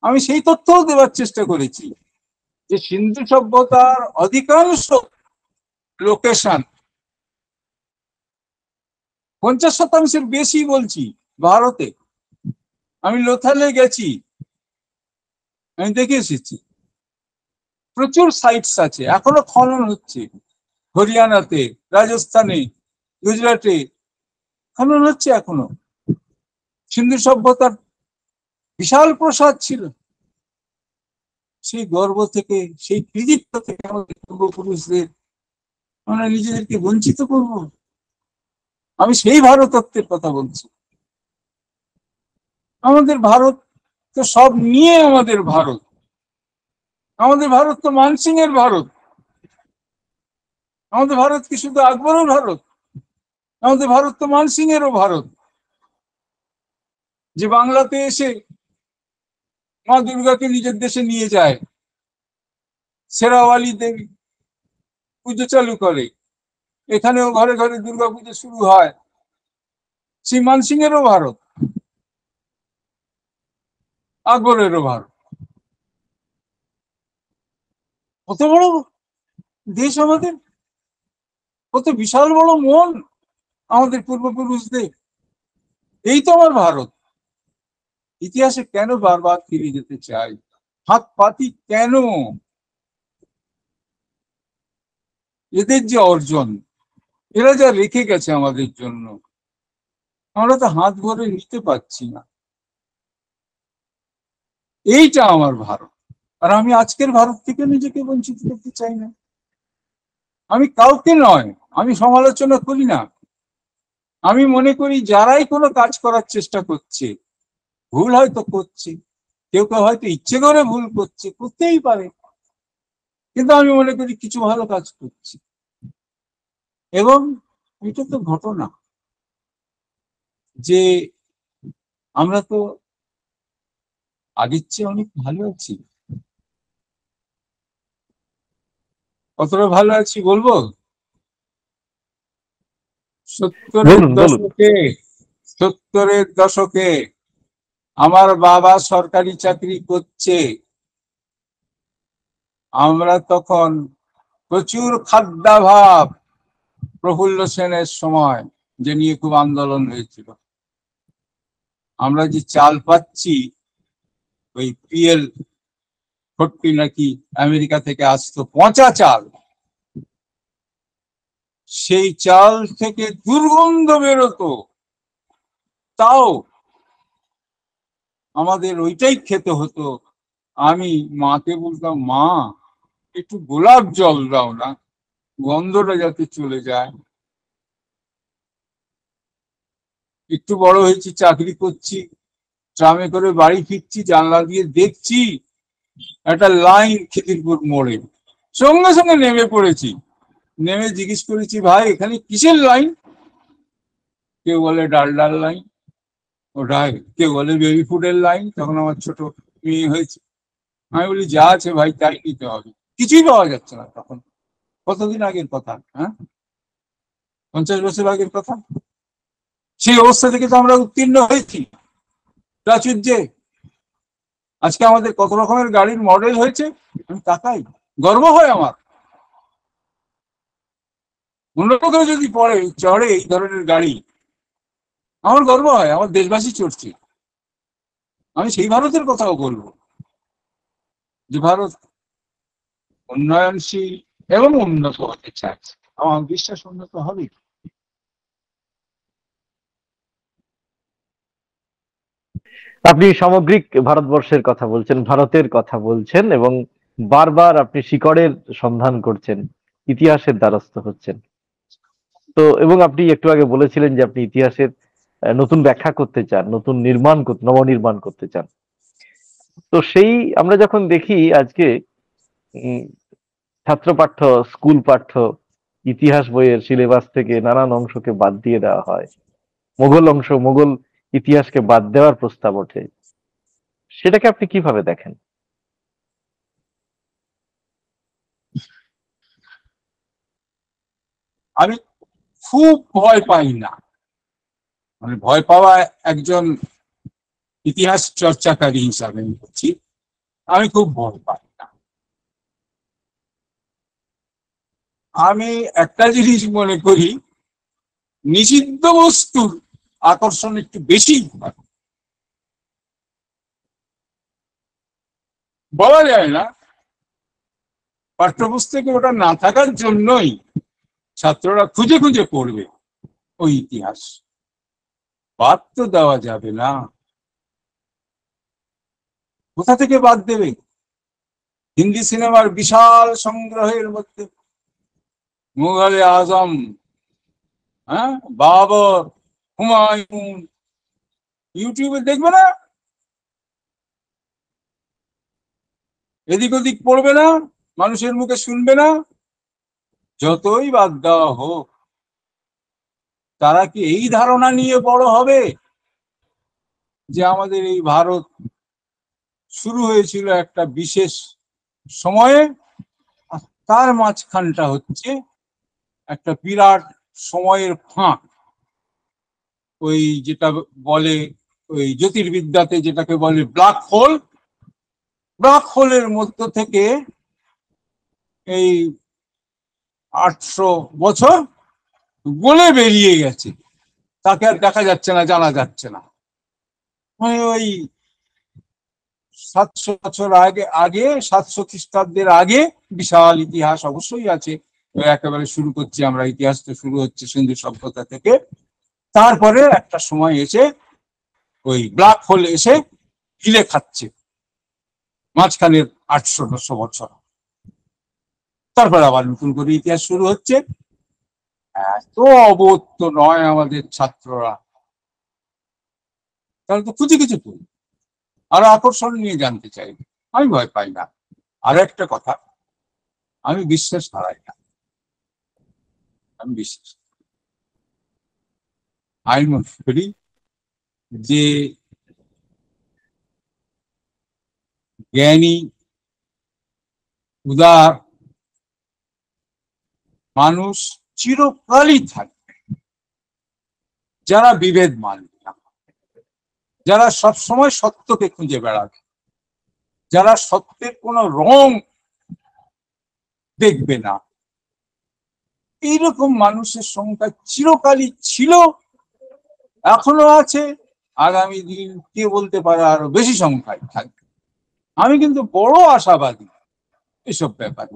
আমি সেই তথ্যও দেওয়ার চেষ্টা করেছি যে সিন্ধু সভ্যতার অধিকাংশ লোকেশন, 50% বেশি বলছি, ভারতে। আমি লোথালে গেছি, আমি দেখে এসেছি। প্রচুর সাইটস আছে, এখনো খনন হচ্ছে। হরিয়ানাতে, রাজস্থানে, গুজরাটে খনন হচ্ছে এখনো। সিন্ধু সভ্যতার বিশাল প্রসাদ ছিল। সেই গর্ব থেকে, সেই কৃতিত্ব থেকে আমাদের পূর্বপুরুষদের আমরা নিজেদেরকে বঞ্চিত করব? আমি সেই ভারতত্বের কথা বলছি। আমাদের ভারত তো সব নিয়ে আমাদের ভারত। আমাদের ভারত তো মানসিং এর ভারত। আমাদের ভারত কি শুধু আকবরের ভারত? আমাদের ভারত তো মানসিং এরও ভারত, যে বাংলাতে এসে মা দুর্গাকে নিজের দেশে নিয়ে যায়, শেরাওয়ালি দেবী পুজো চালু করে, এখানেও ঘরে ঘরে দুর্গা পুজো শুরু হয়। সেই মানসিং এরও ভারত, আকবরেরও ভারত। কত বড় দেশ আমাদের, কত বিশাল বড় মন আমাদের পূর্বপুরুষদের। এই তো আমার ভারত। ইতিহাসে কেন বারবার ফিরে যেতে চাই, হাত পাতি কেন? এদের যে অর্জন, এরা যা রেখে গেছে আমাদের জন্য, আমরা তো হাত ভরে নিতে পারছি না। এইটা আমার ভারত। আর আমি আজকের ভারত থেকে নিজেকে বঞ্চিত করতে চাই না। আমি কাউকে নয়, আমি সমালোচনা করি না। আমি মনে করি যারাই কোনো কাজ করার চেষ্টা করছে, ভুল হয়তো করছে, কেউ কেউ হয়তো ইচ্ছে করে ভুল করছে, করতেই পারে, কিন্তু আমি মনে করি কিছু ভালো কাজ করছি। এবং এটা তো ঘটনা যে আমরা তো আগের চেয়ে অনেক ভালো আছি। কতটা ভালো আছি বলবো? সত্তরের বলুন বলুন। দশকে, সত্তরের দশকে আমার বাবা সরকারি চাকরি করছে। আমরা তখন প্রচুর খাদ্যাভাব, প্রফুল্ল সেনের সময় যে নিয়ে খুব আন্দোলন হয়েছিল। আমরা যে চাল পাচ্ছি, ওই পিএল 40 নাকি আমেরিকা থেকে আসতো, পচা চাল। সেই চাল থেকে দুর্গন্ধ বেরোতো, তাও আমাদের ওইটাই খেতে হতো। আমি মাকে বলতাম, মা একটু গোলাপ জল দাও না, গন্ধটা যাতে চলে যায়। একটু বড় হয়েছি, চাকরি করছি, ট্রামে করে বাড়ি ফিরছি, জানলা দিয়ে দেখছি একটা লাইন খিদিরপুর মোড়ে। সঙ্গে সঙ্গে নেমে পড়েছি, নেমে জিজ্ঞেস করেছি, ভাই এখানে কিসের লাইন? কেউ বলে ডালডাল লাইন, ওটাই। কেউ বলে বেবি ফুডের লাইন, তখন আমার ছোট মেয়ে হয়েছে। আমি বলি, যা আছে ভাই তাই নিতে হবে, কিছুই পাওয়া যাচ্ছে না তখন। কতদিন আগের কথা, হ্যাঁ, 50 বছর আগের কথা। সেই অবস্থা থেকে তো আমরা উত্তীর্ণ হয়েছি প্রাচুর্যে। আজকে আমাদের কত রকমের গাড়ির মডেল হয়েছে, আমি তাকাই, গর্ব হয় আমার। অন্য কেউ যদি চড়ে এই ধরনের গাড়ি, আমার গর্ব হয়, আমার দেশবাসী চড়ছে। আমি সেই ভারতের কথাও বলবো, যে ভারত উন্নয়নশীল এবং উন্নত হতে চাইছে। আমার বিশ্বাস উন্নত হবে। আপনি সামগ্রিক ভারতবর্ষের কথা বলছেন, ভারতের কথা বলছেন, এবং বারবার আপনি শিকড়ের সন্ধান করছেন, ইতিহাসের দ্বারস্থ হচ্ছেন। তো এবং আপনি একটু আগে বলেছিলেন যে আপনি ইতিহাসের নতুন ব্যাখ্যা করতে চান, নতুন নবনির্মাণ করতে চান। তো সেই আমরা যখন দেখি আজকে উম, ছাত্র পাঠ্য, স্কুল পাঠ্য, ইতিহাস বইয়ের সিলেবাস থেকে নানান অংশকে বাদ দিয়ে দেওয়া হয়, মোগল ইতিহাসকে বাদ দেওয়ার প্রস্তাব ওঠে, সেটাকে আপনি কিভাবে দেখেন? আমি খুব ভয় পাই না, মানে ভয় পাওয়া একজন ইতিহাস চর্চাকারী হিসাবে আমি বলছি, আমি খুব ভয় পাই না। আমি একটা জিনিস মনে করি, নিষিদ্ধ বস্তুর আকর্ষণ একটু বেশি হয়। বলা যায় না, পাঠ্যপুস্তকে ওটা না থাকার জন্যই ছাত্ররা খুঁজে খুঁজে পড়বে ওই ইতিহাস। বাদ তো দেওয়া যাবে না। কোথা থেকে বাদ দেবে? হিন্দি সিনেমার বিশাল সংগ্রহের মধ্যে মুঘলে আজম, হ্যাঁ, বাবর, হুমায়ুন, ইউটিউবে দেখবে না? এদিক ওদিক পড়বে না, মানুষের মুখে শুনবে না, যতই বাদ দেওয়া হোক। তারা কি এই ধারণা নিয়ে বড় হবে যে আমাদের এই ভারত শুরু হয়েছিল একটা বিশেষ সময়ে, আর তার মাঝখানটা হচ্ছে একটা বিরাট সময়ের ফাঁক? ওই যেটা বলে ওই জ্যোতির্বিদ্যাতে যেটাকে বলে ব্ল্যাক হোল, ব্ল্যাক হোলের মধ্য থেকে এই 800 বছর গলে বেরিয়ে গেছে, তাকে আর দেখা যাচ্ছে না, জানা যাচ্ছে না। মানে ওই 700 বছর আগে আগে 700 খ্রিস্টাব্দের আগে বিশাল ইতিহাস অবশ্যই আছে। একেবারে শুরু করছি আমরা, ইতিহাস তো শুরু হচ্ছে সিন্ধু সভ্যতা থেকে। তারপরে একটা সময় এসে ওই ব্ল্যাক হোল এসে গিলে খাচ্ছে মাঝখানের 800-900 বছর। তারপরে আবার নতুন করে ইতিহাস শুরু হচ্ছে। এত অবোধ তো নয় আমাদের ছাত্ররা, তাহলে তো খুঁজে কিছু করি, আরো আকর্ষণ নিয়ে জানতে চাই। আমি ভয় পাই না। আর একটা কথা, আমি বিশ্বাস হারাই না, আমি বিশ্বাস, আমি মনে করি যে জ্ঞানী উদার মানুষ চিরকালই থাকবে, যারা বিভেদ মানবে না, যারা সবসময় সত্যকে খুঁজে বেড়াবে, যারা সত্যের কোনো রং দেখবে না। এইরকম মানুষের সংখ্যা চিরকালই ছিল, এখনো আছে, আগামী দিন কে বলতে পারে আরো বেশি সংখ্যায় থাকবে। আমি কিন্তু বড় আশাবাদী এসব ব্যাপারে।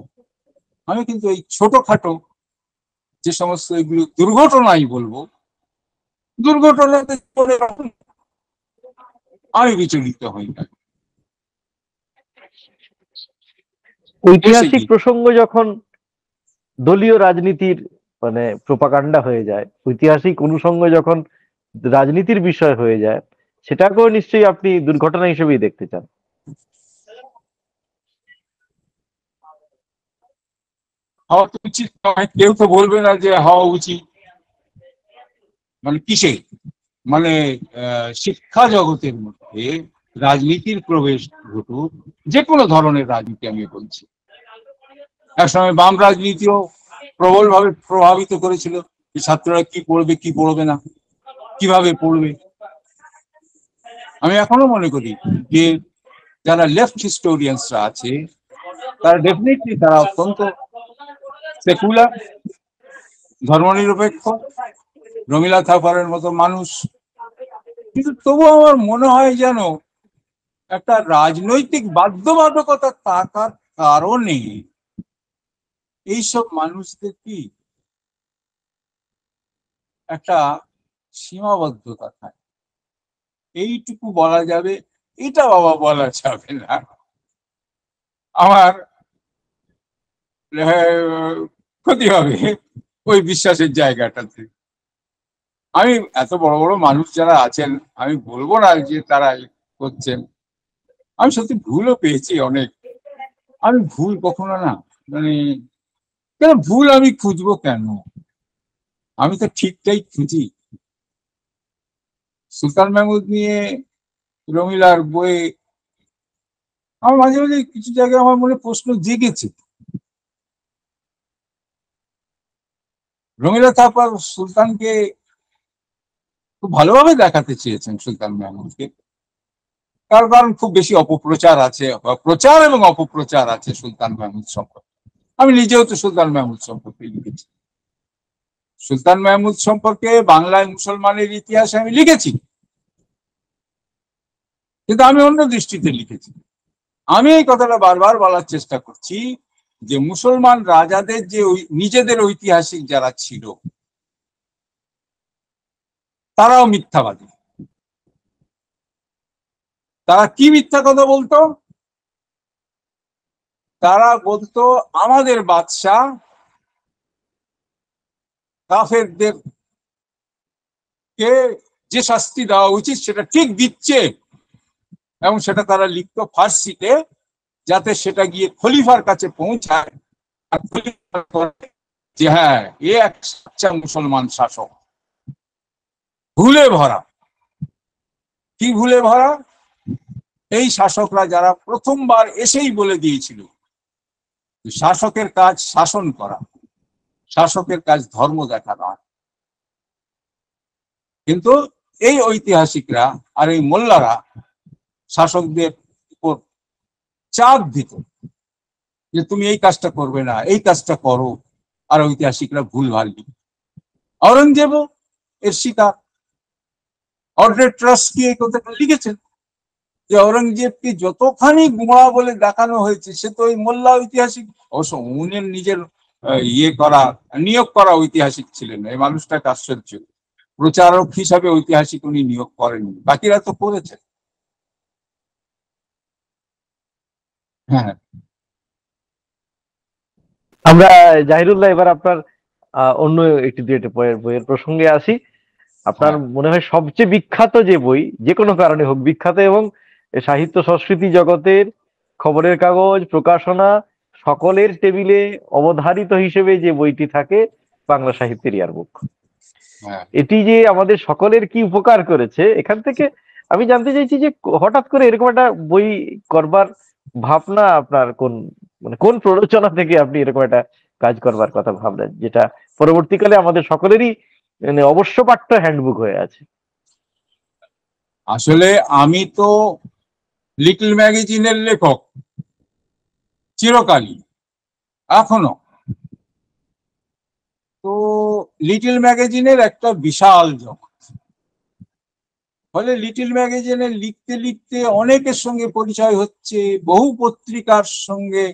আমি কিন্তু এই ছোটখাটো যে সমস্ত এগুলো দুর্ঘটনাই বলবো, দুর্ঘটনাতে আমি বিচলিত হই না। ঐতিহাসিক প্রসঙ্গ যখন দলীয় রাজনীতির মানে প্রোপাগান্ডা হয়ে যায়, ঐতিহাসিক অনুষঙ্গ যখন রাজনীতির বিষয় হয়ে যায়, সেটাকেও নিশ্চয়ই আপনি দুর্ঘটনা হিসেবেই দেখতে চান। হওয়া তো উচিত নয়, কেউ তো বলবে না যে হওয়া উচিত। মানে কিসে, মানে শিক্ষা জগতের মধ্যে রাজনীতির প্রবেশ ঘটুক, যে কোনো ধরনের রাজনীতি আমি বলছি। একসময় বাম রাজনীতিও প্রবলভাবে প্রভাবিত করেছিল ছাত্ররা কি পড়বে কি পড়বে না, কিভাবে পড়বে। আমি এখনো মনে করি যে যারা লেফট হিস্টোরিয়ানসরা আছে তারা ডেফিনেটলি তারা অত্যন্ত সেকুলার, ধর্মনিরপেক্ষ, রমিলা থাপারের মতো মানুষ। কিন্তু তবু আমার মনে হয় যেন একটা রাজনৈতিক বাধ্যবাধকতা থাকার কারণে এইসব মানুষদের কি একটা সীমাবদ্ধতা থাকে। এইটুকু বলা যাবে, এটা বাবা বলা যাবে না, আমার ক্ষতি হবে ওই বিশ্বাসের জায়গাটাতে। আমি এত বড় বড় মানুষ যারা আছেন, আমি বলবো না যে তারা করছেন, আমি সত্যি ভুলও পেয়েছি অনেক। আমি ভুল কখনো না, মানে কেন ভুল আমি খুঁজবো কেন, আমি তো ঠিকটাই খুঁজি। সুলতান মাহমুদ নিয়ে রমিলার বইয়ে আমার মাঝে মাঝে কিছু জায়গায় আমার মনে প্রশ্ন জেগেছে। রমিলা থাপার সুলতানকে খুব ভালোভাবে দেখাতে চেয়েছেন, সুলতান মাহমুদকে। তার কারণ খুব বেশি অপপ্রচার আছে, প্রচার এবং অপপ্রচার আছে সুলতান মাহমুদ সম্পর্কে। আমি নিজেও তো সুলতান মাহমুদ সম্পর্কে লিখেছি। সুলতান মাহমুদ সম্পর্কে বাংলায় মুসলমানের ইতিহাসে আমি লিখেছি, কিন্তু আমি অন্য দৃষ্টিতে লিখেছি। আমি এই কথাটা বারবার বলার চেষ্টা করছি যে মুসলমান রাজাদের যে নিজেদের ঐতিহাসিক যারা ছিল তারাও মিথ্যাবাদী। তারা কি মিথ্যা কথা বলতো? তারা বলতো আমাদের বাদশাহ কাফেরদের কে যে শাস্তি দেওয়া উচিত সেটা ঠিক দিচ্ছে, এবং সেটা তারা লিখতো ফার্সিতে, যাতে সেটা গিয়ে খলিফার কাছে পৌঁছায়, আর খলিফা বলে যে হ্যাঁ এ এক সাচ্চা মুসলমান শাসক। ভুলে ভরা। কি ভুলে ভরা? এই শাসকরা যারা প্রথমবার এসেই বলে দিয়েছিল শাসকের কাজ শাসন করা, শাসকের কাজ ধর্ম দেখা নয়। কিন্তু এই ঐতিহাসিকরা আর এই মোল্লারা শাসকদের উপর চাপ দিত যে তুমি এই কাজটা করবে না, এই কাজটা করো, আর ঐতিহাসিকরা ভুল ভাল লিখত। আওরঙ্গজেবও এর শিকার। অড্রে ট্রাস্কি এই কথাটা লিখেছেন যে ঔরঙ্গজেবকে যতখানি গুমরা বলে দেখানো হয়েছে, সে তো ওই মোল্লা ঐতিহাসিক, অবশ্য উনি নিজের নিয়োগ করা ঐতিহাসিক ছিলেন। এই মানুষটা একটা আশ্চর্য, প্রচারক হিসাবে ঐতিহাসিক উনি নিয়োগ করেননি, বাকিরা তো করেছেন। হ্যাঁ, আমরা জাহিরুল্লাহ এবার আপনার অন্য একটি দুইটা বইয়ের প্রসঙ্গে আসি। আপনার মনে হয় সবচেয়ে বিখ্যাত যে বই, যে কোনো কারণে হোক বিখ্যাত, এবং সাহিত্য সংস্কৃতি জগতের খবরের কাগজ প্রকাশনা সকলের টেবিলে অবধারিত হিসেবে যে বইটি থাকে, বাংলা সাহিত্যের ইয়ারবুক। এটি যে আমাদের সকলের কি উপকার করেছে, এখান থেকে আমি জানতে চাইছি যে হঠাৎ করে এরকম একটা বই করবার ভাবনা আপনার কোন প্ররোচনা থেকে আপনি এরকম একটা কাজ করবার কথা ভাবলেন, যেটা পরবর্তীকালে আমাদের সকলেরই অবশ্য পাঠ্য হ্যান্ডবুক হয়ে আছে? আসলে আমি তো লিটল ম্যাগাজিনের লেখক চিরকালই, এখনো। তো লিটল ম্যাগাজিনের একটা বিশাল জগৎ, ফলে লিটল ম্যাগাজিনে লিখতে লিখতে অনেকের সঙ্গে পরিচয় হচ্ছে, বহু পত্রিকার সঙ্গে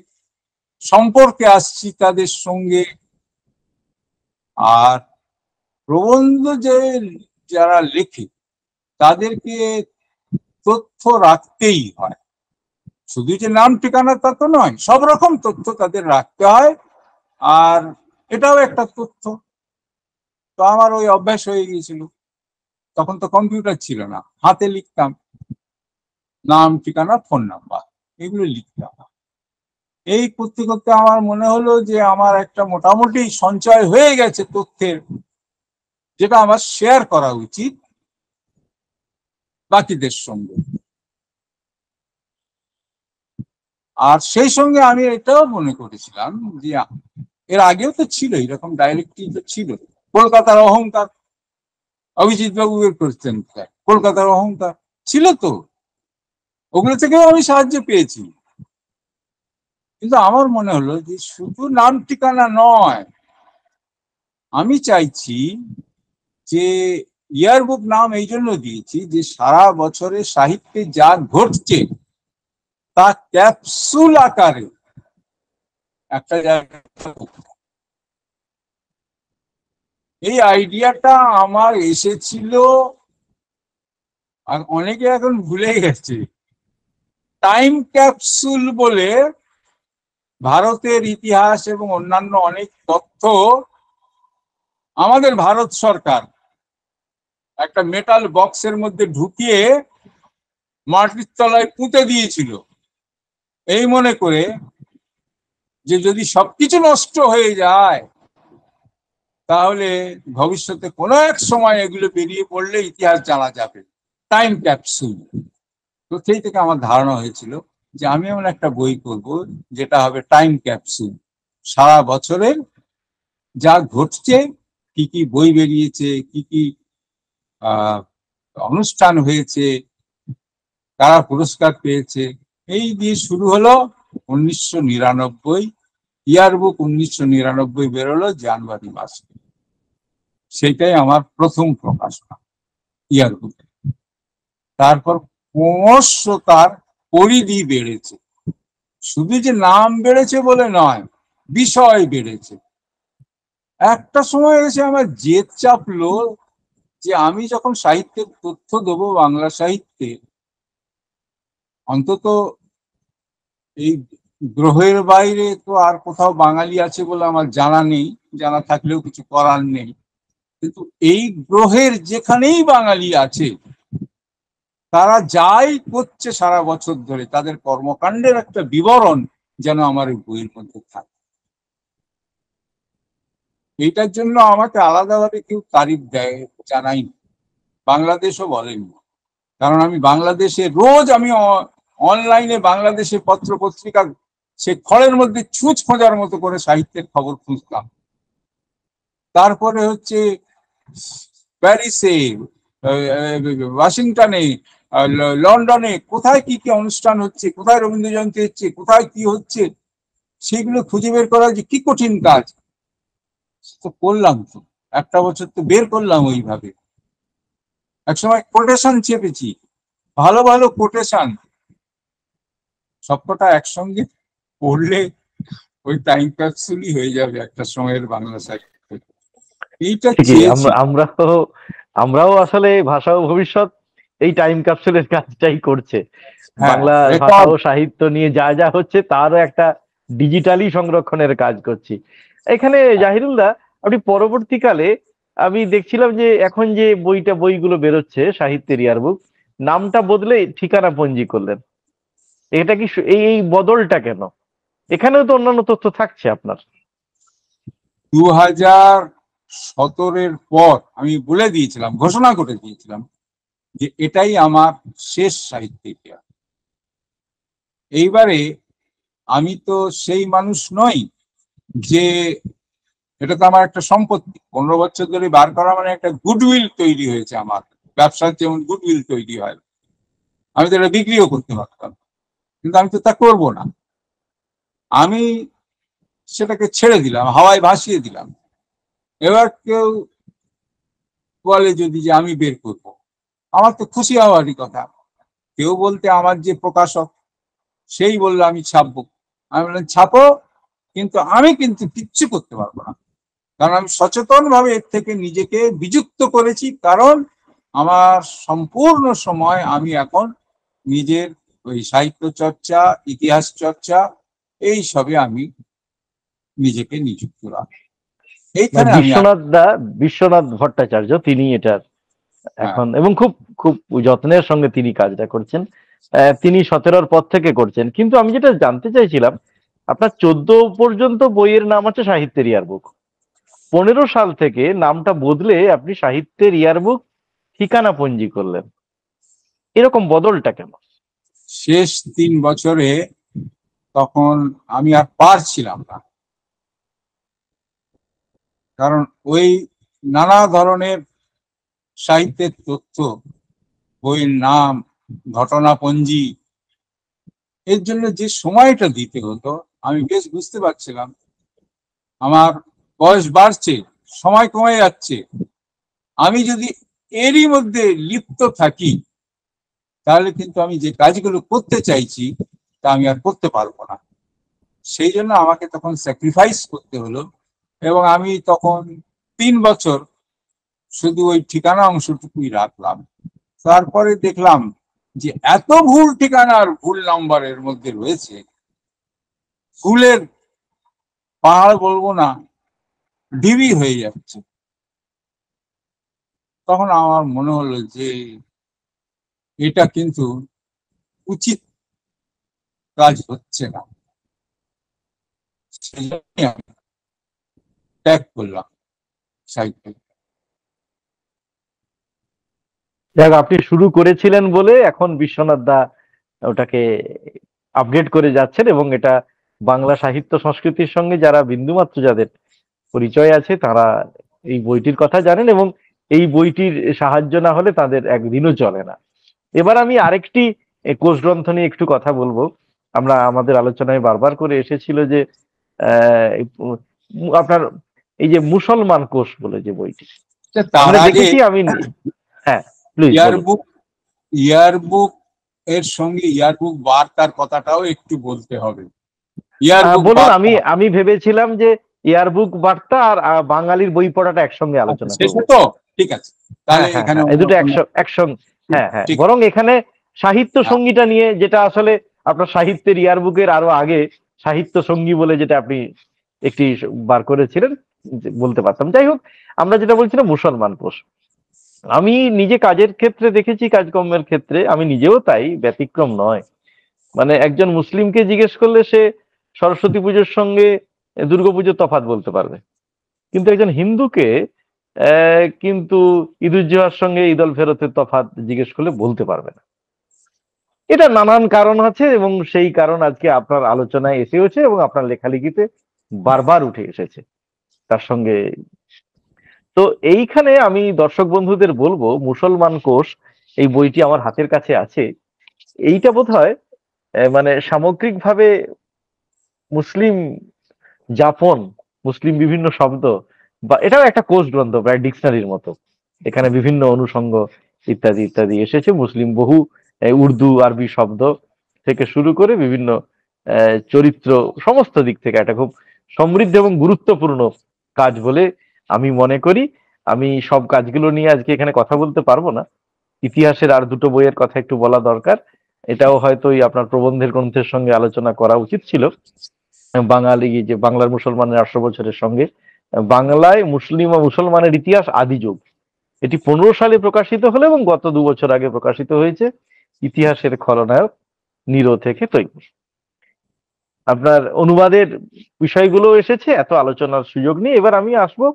সম্পর্কে আসছি তাদের সঙ্গে। আর প্রবন্ধ যারা লেখে তাদেরকে তথ্য রাখতেই হয়, শুধু যে নাম ঠিকানা তা তো নয়, সব রকম তথ্য তাদের রাখতে হয়। আর এটাও একটা তথ্য। তো আমার ওই অভ্যাস হয়ে গিয়েছিল, তখন তো কম্পিউটার ছিল না, হাতে লিখতাম, নাম ঠিকানা ফোন নাম্বার এগুলো লিখতাম। এই করতে করতে আমার মনে হলো যে আমার একটা মোটামুটি সঞ্চয় হয়ে গেছে তথ্যের, যেটা আমার শেয়ার করা উচিত বাকিদের সঙ্গে। আর সেই সঙ্গে আমি এটাও মনে করেছিলাম যে এর আগেও তো ছিল এরকম ডাইরেক্টলি, তো ছিল কলকাতার অহংকার, অভিজিৎ বাবু বের করতেন, কলকাতার অহংকার ছিল তো, ওগুলো থেকেও আমি সাহায্য পেয়েছি। কিন্তু আমার মনে হলো যে শুধু নাম ঠিকানা নয়, আমি চাইছি যে ইয়ারবুক নাম এই জন্য দিয়েছি যে সারা বছরে সাহিত্যে যা ঘটছে তা ক্যাপসুল আকারে একটা জায়গায়। এই আইডিয়াটা আমার এসেছিল, আর অনেকে এখন ভুলে গেছে। টাইম ক্যাপসুল বলে ভারতের ইতিহাস এবং অন্যান্য অনেক তথ্য আমাদের ভারত সরকার একটা মেটাল বক্সের মধ্যে ঢুকিয়ে মাটির তলায় পুঁতে দিয়েছিল, এই মনে করে যে যদি সবকিছু নষ্ট হয়ে যায় তাহলে ভবিষ্যতে কোনো এক সময় এগুলো বেরিয়ে পড়লে ইতিহাস জানা যাবে। Time capsule. তো সেই থেকে আমার ধারণা হয়েছিল যে আমি এমন একটা বই করব যেটা হবে টাইম ক্যাপসুল, সারা বছরের যা ঘটছে, কি কি বই বেরিয়েছে, কি কি অনুষ্ঠান হয়েছে, কারা পুরস্কার পেয়েছে, এই দিয়ে শুরু হলো 1999। ইয়ারবুক 1999 বেরোলো জানুয়ারি মাসে, সেটাই আমার প্রথম প্রকাশনা ইয়ারবুক। তারপর ক্রমশ তার পরিধি বেড়েছে, শুধু যে নাম বেড়েছে বলে নয়, বিষয় বেড়েছে। একটা সময় এসে আমার জেদ চাপলো যে আমি যখন সাহিত্যের তথ্য দেবো বাংলা সাহিত্যে, অন্তত এই গ্রহের বাইরে তো আর কোথাও বাঙালি আছে বলে আমার জানা নেই, জানা থাকলেও কিছু করার নেই, কিন্তু এই গ্রহের যেখানেই বাঙালি আছে তারা যাই করছে সারা বছর ধরে তাদের কর্মকাণ্ডের একটা বিবরণ যেন আমার এই বইয়ের মধ্যে থাকে। এইটার জন্য আমাকে আলাদাভাবে কেউ তারিফ দেয় জানাইনি, বাংলাদেশও বলেনি। কারণ আমি বাংলাদেশে রোজ আমি অনলাইনে বাংলাদেশের পত্র পত্রিকা সে খড়ের মধ্যে ছুঁচ খোঁজার মতো করে সাহিত্যের খবর খুঁজতাম। তারপরে হচ্ছে প্যারিসে, ওয়াশিংটনে, লন্ডনে কোথায় কি কি অনুষ্ঠান হচ্ছে, কোথায় রবীন্দ্র জয়ন্তী হচ্ছে, কোথায় কি হচ্ছে, সেগুলো খুঁজে বের করা যে কি কঠিন কাজ। তো করলাম, তো একটা বছর তো বের করলাম ওইভাবে। একসময় কোটেশন চেপেছি, ভালো ভালো কোটেশন, সবকটা একসঙ্গে পড়লে ওই টাইম ক্যাপসুলই হয়ে যাবে একটা সময়ের বাংলা সাহিত্য। এইটা ঠিকই, চেয়েছি। আমরাও আসলে ভাষা ও ভবিষ্যৎ এই টাইম ক্যাপসুলের কাজটাই করছে। হ্যাঁ, বাংলা ভাষা ও সাহিত্য নিয়ে যা যা হচ্ছে তারও একটা ডিজিটালি সংরক্ষণের কাজ করছি এখানে। জাহিরুল্লাহ, আপনি পরবর্তীকালে আমি দেখছিলাম যে এখন যে বইগুলো বেরোচ্ছে সাহিত্যের ইয়ারবুক, নামটা বদলে ঠিকানা পঞ্জি করলেন। এটা কি এই বদলটা কেন? এখানেও তো অন্যান্য তথ্য থাকছে আপনার। 2017-এর পর আমি বলে দিয়েছিলাম, ঘোষণা করে দিয়েছিলাম যে এটাই আমার শেষ সাহিত্য ইতিহাস। এইবারে আমি তো সেই মানুষ নই যে, এটা তো আমার একটা সম্পত্তি, 15 বছর ধরে বার করা মানে একটা গুডউইল তৈরি হয়েছে আমার। ব্যবসার যেমন গুডউইল তৈরি হয়, আমি তো এটা বিক্রিও করতে পারতাম, কিন্তু আমি তো তা করবো না। আমি সেটাকে ছেড়ে দিলাম, হাওয়ায় ভাসিয়ে দিলাম। এবার কেউ বলে যদি যে আমি বের করব, আমার তো খুশি হওয়ারই কথা। কেউ বলতে আমার যে প্রকাশক সেই বললো আমি ছাপবো। আমি বললাম ছাপো, কিন্তু আমি কিন্তু কিচ্ছু করতে পারবো না, কারণ আমি সচেতন ভাবে এর থেকে নিজেকে বিযুক্ত করেছি। কারণ আমার সম্পূর্ণ সময় আমি এখন নিজের ওই সাহিত্য চর্চা, ইতিহাস চর্চা, এই সবে আমি নিজেকে নিযুক্ত রাখি। এইখানে আমি বিশ্বনাথ ভট্টাচার্য তিনি এটার হ্যাঁ, এখন, এবং খুব খুব যত্নের সঙ্গে তিনি কাজটা করছেন। তিনি 17-র পর থেকে করছেন। কিন্তু আমি যেটা জানতে চাইছিলাম, আপনার 14 পর্যন্ত বইয়ের নাম আছে সাহিত্যের ইয়ারবুক, 15 সাল থেকে নামটা বদলে আপনি সাহিত্যের ইয়ারবুক ঠিকানা পঞ্জি করলেন। এরকম বদলটা কেন? শেষ 3 বছরে তখন আমি আর পারছিলাম না, কারণ ওই নানা ধরনের সাহিত্যের তথ্য, বইয়ের নাম, ঘটনাপঞ্জি, এর জন্য যে সময়টা দিতে হতো আমি বেশ বুঝতে পারছিলাম আমার বয়স বাড়ছে, সময় কমে যাচ্ছে। আমি যদি এরই মধ্যে লিপ্ত থাকি তাহলে কিন্তু আমি যে কাজগুলো করতে চাইছি তা আমি আর করতে পারবো না। সেই জন্য আমাকে তখন স্যাক্রিফাইস করতে হলো, এবং আমি তখন 3 বছর শুধু ওই ঠিকানা অংশটুকুই রাখলাম। তারপরে দেখলাম যে এত ভুল ঠিকানা আর ভুল নাম্বারের মধ্যে রয়েছে, ভুলের পাহাড় বলবো না, ঢিবি হয়ে যাচ্ছে। তখন আমার মনে হলো যে এটা কিন্তু উচিত কাজ হচ্ছে না, সেই জন্যই আমি ত্যাগ করলাম সাহিত্য। দেখ, আপনি শুরু করেছিলেন বলে এখন বিশ্বনাথ দা ওটাকে আপগ্রেড করে যাচ্ছেন, এবং এটা বাংলা সাহিত্য সংস্কৃতির সঙ্গে যারা বিন্দুমাত্র যাদের পরিচয় আছে তারা এই বইটির কথা জানেন, এবং এই বইটির সাহায্য না হলে তাদের একদিনও চলে না। এবার আমি আরেকটি কোষ গ্রন্থ নিয়ে একটু কথা বলবো। আমরা আমাদের আলোচনায় বারবার করে এসেছিল যে আপনার এই যে মুসলমান কোষ বলে যে বইটি তার আমরা আগে দেখেছি। হ্যাঁ, প্লিজ বলুন। ইয়ারবুক এর সঙ্গে ইয়ারবুক বার্তার কথাটাও একটু বলতে হবে। ইয়ারবুক বলুন। বার্তা, আমি ভেবেছিলাম যে ইয়ারবুক বার্তা আর বাঙালির বই পড়াটা একসঙ্গে আলোচনা করব। শেষে তো ঠিক আছে, তাহলে হ্যাঁ, এখানে এই দুটো একসঙ্গে। হ্যাঁ, ঠিক বরং এখানে সাহিত্য হ্যাঁ, সঙ্গীটা নিয়ে, যেটা আসলে আপনার সাহিত্যের ইয়ারবুকের আরো আগে সাহিত্য সঙ্গী বলে যেটা আপনি একটি বার করেছিলেন, বলতে পারতাম। যাই হোক, আমরা যেটা বলছিলাম মুসলমান কোষ। আমি নিজে কাজের ক্ষেত্রে দেখেছি, কাজকর্মের ক্ষেত্রে আমি নিজেও তাই, ব্যতিক্রম নয়। মানে একজন মুসলিমকে জিজ্ঞেস করলে সে সরস্বতী পুজোর সঙ্গে দুর্গাপুজোর তফাৎ বলতে পারবে, কিন্তু একজন হিন্দুকে কিন্তু ঈদুজ্জোহার সঙ্গে ঈদ আল ফেরতের তফাৎ জিজ্ঞেস করলে বলতে পারবে না। এটা নানান কারণ আছে, এবং সেই কারণ আজকে আপনার আলোচনায় এসেওছে এবং আপনার লেখালেখিতে বারবার উঠে এসেছে তার সঙ্গে। তো এইখানে আমি দর্শক বন্ধুদের বলবো, মুসলমান কোষ এই বইটি আমার হাতের কাছে আছে। এইটা বোধহয় মানে সামগ্রিকভাবে মুসলিম যাপন, মুসলিম বিভিন্ন শব্দ, বা এটাও একটা কোষ গ্রন্থ, প্রায় ডিকশনারির মতো। এখানে বিভিন্ন অনুষঙ্গ ইত্যাদি ইত্যাদি এসেছে, মুসলিম বহু উর্দু আরবি শব্দ থেকে শুরু করে বিভিন্ন চরিত্র, সমস্ত দিক থেকে একটা খুব সমৃদ্ধ এবং গুরুত্বপূর্ণ কাজ বলে আমি মনে করি। আমি সব কাজগুলো নিয়ে আজকে এখানে কথা বলতে পারবো না, ইতিহাসের আর দুটো বইয়ের কথা একটু বলা দরকার। এটাও হয়তো ওই আপনার প্রবন্ধের গ্রন্থের সঙ্গে আলোচনা করা উচিত ছিল। বাঙালি যে বাংলার মুসলমানের 800 বছরের সঙ্গে বাংলায় মুসলিম ও মুসলমানের ইতিহাস আদি যুগ, এটি 15 সালে প্রকাশিত হলো এবং গত 2 বছর আগে প্রকাশিত হয়েছে ইতিহাসের খলনায়ক নিরো থেকে তৈমুর। আপনার অনুবাদের বিষয়গুলো এসেছে, এত আলোচনার সুযোগ নেই। এবার আমি আসবো,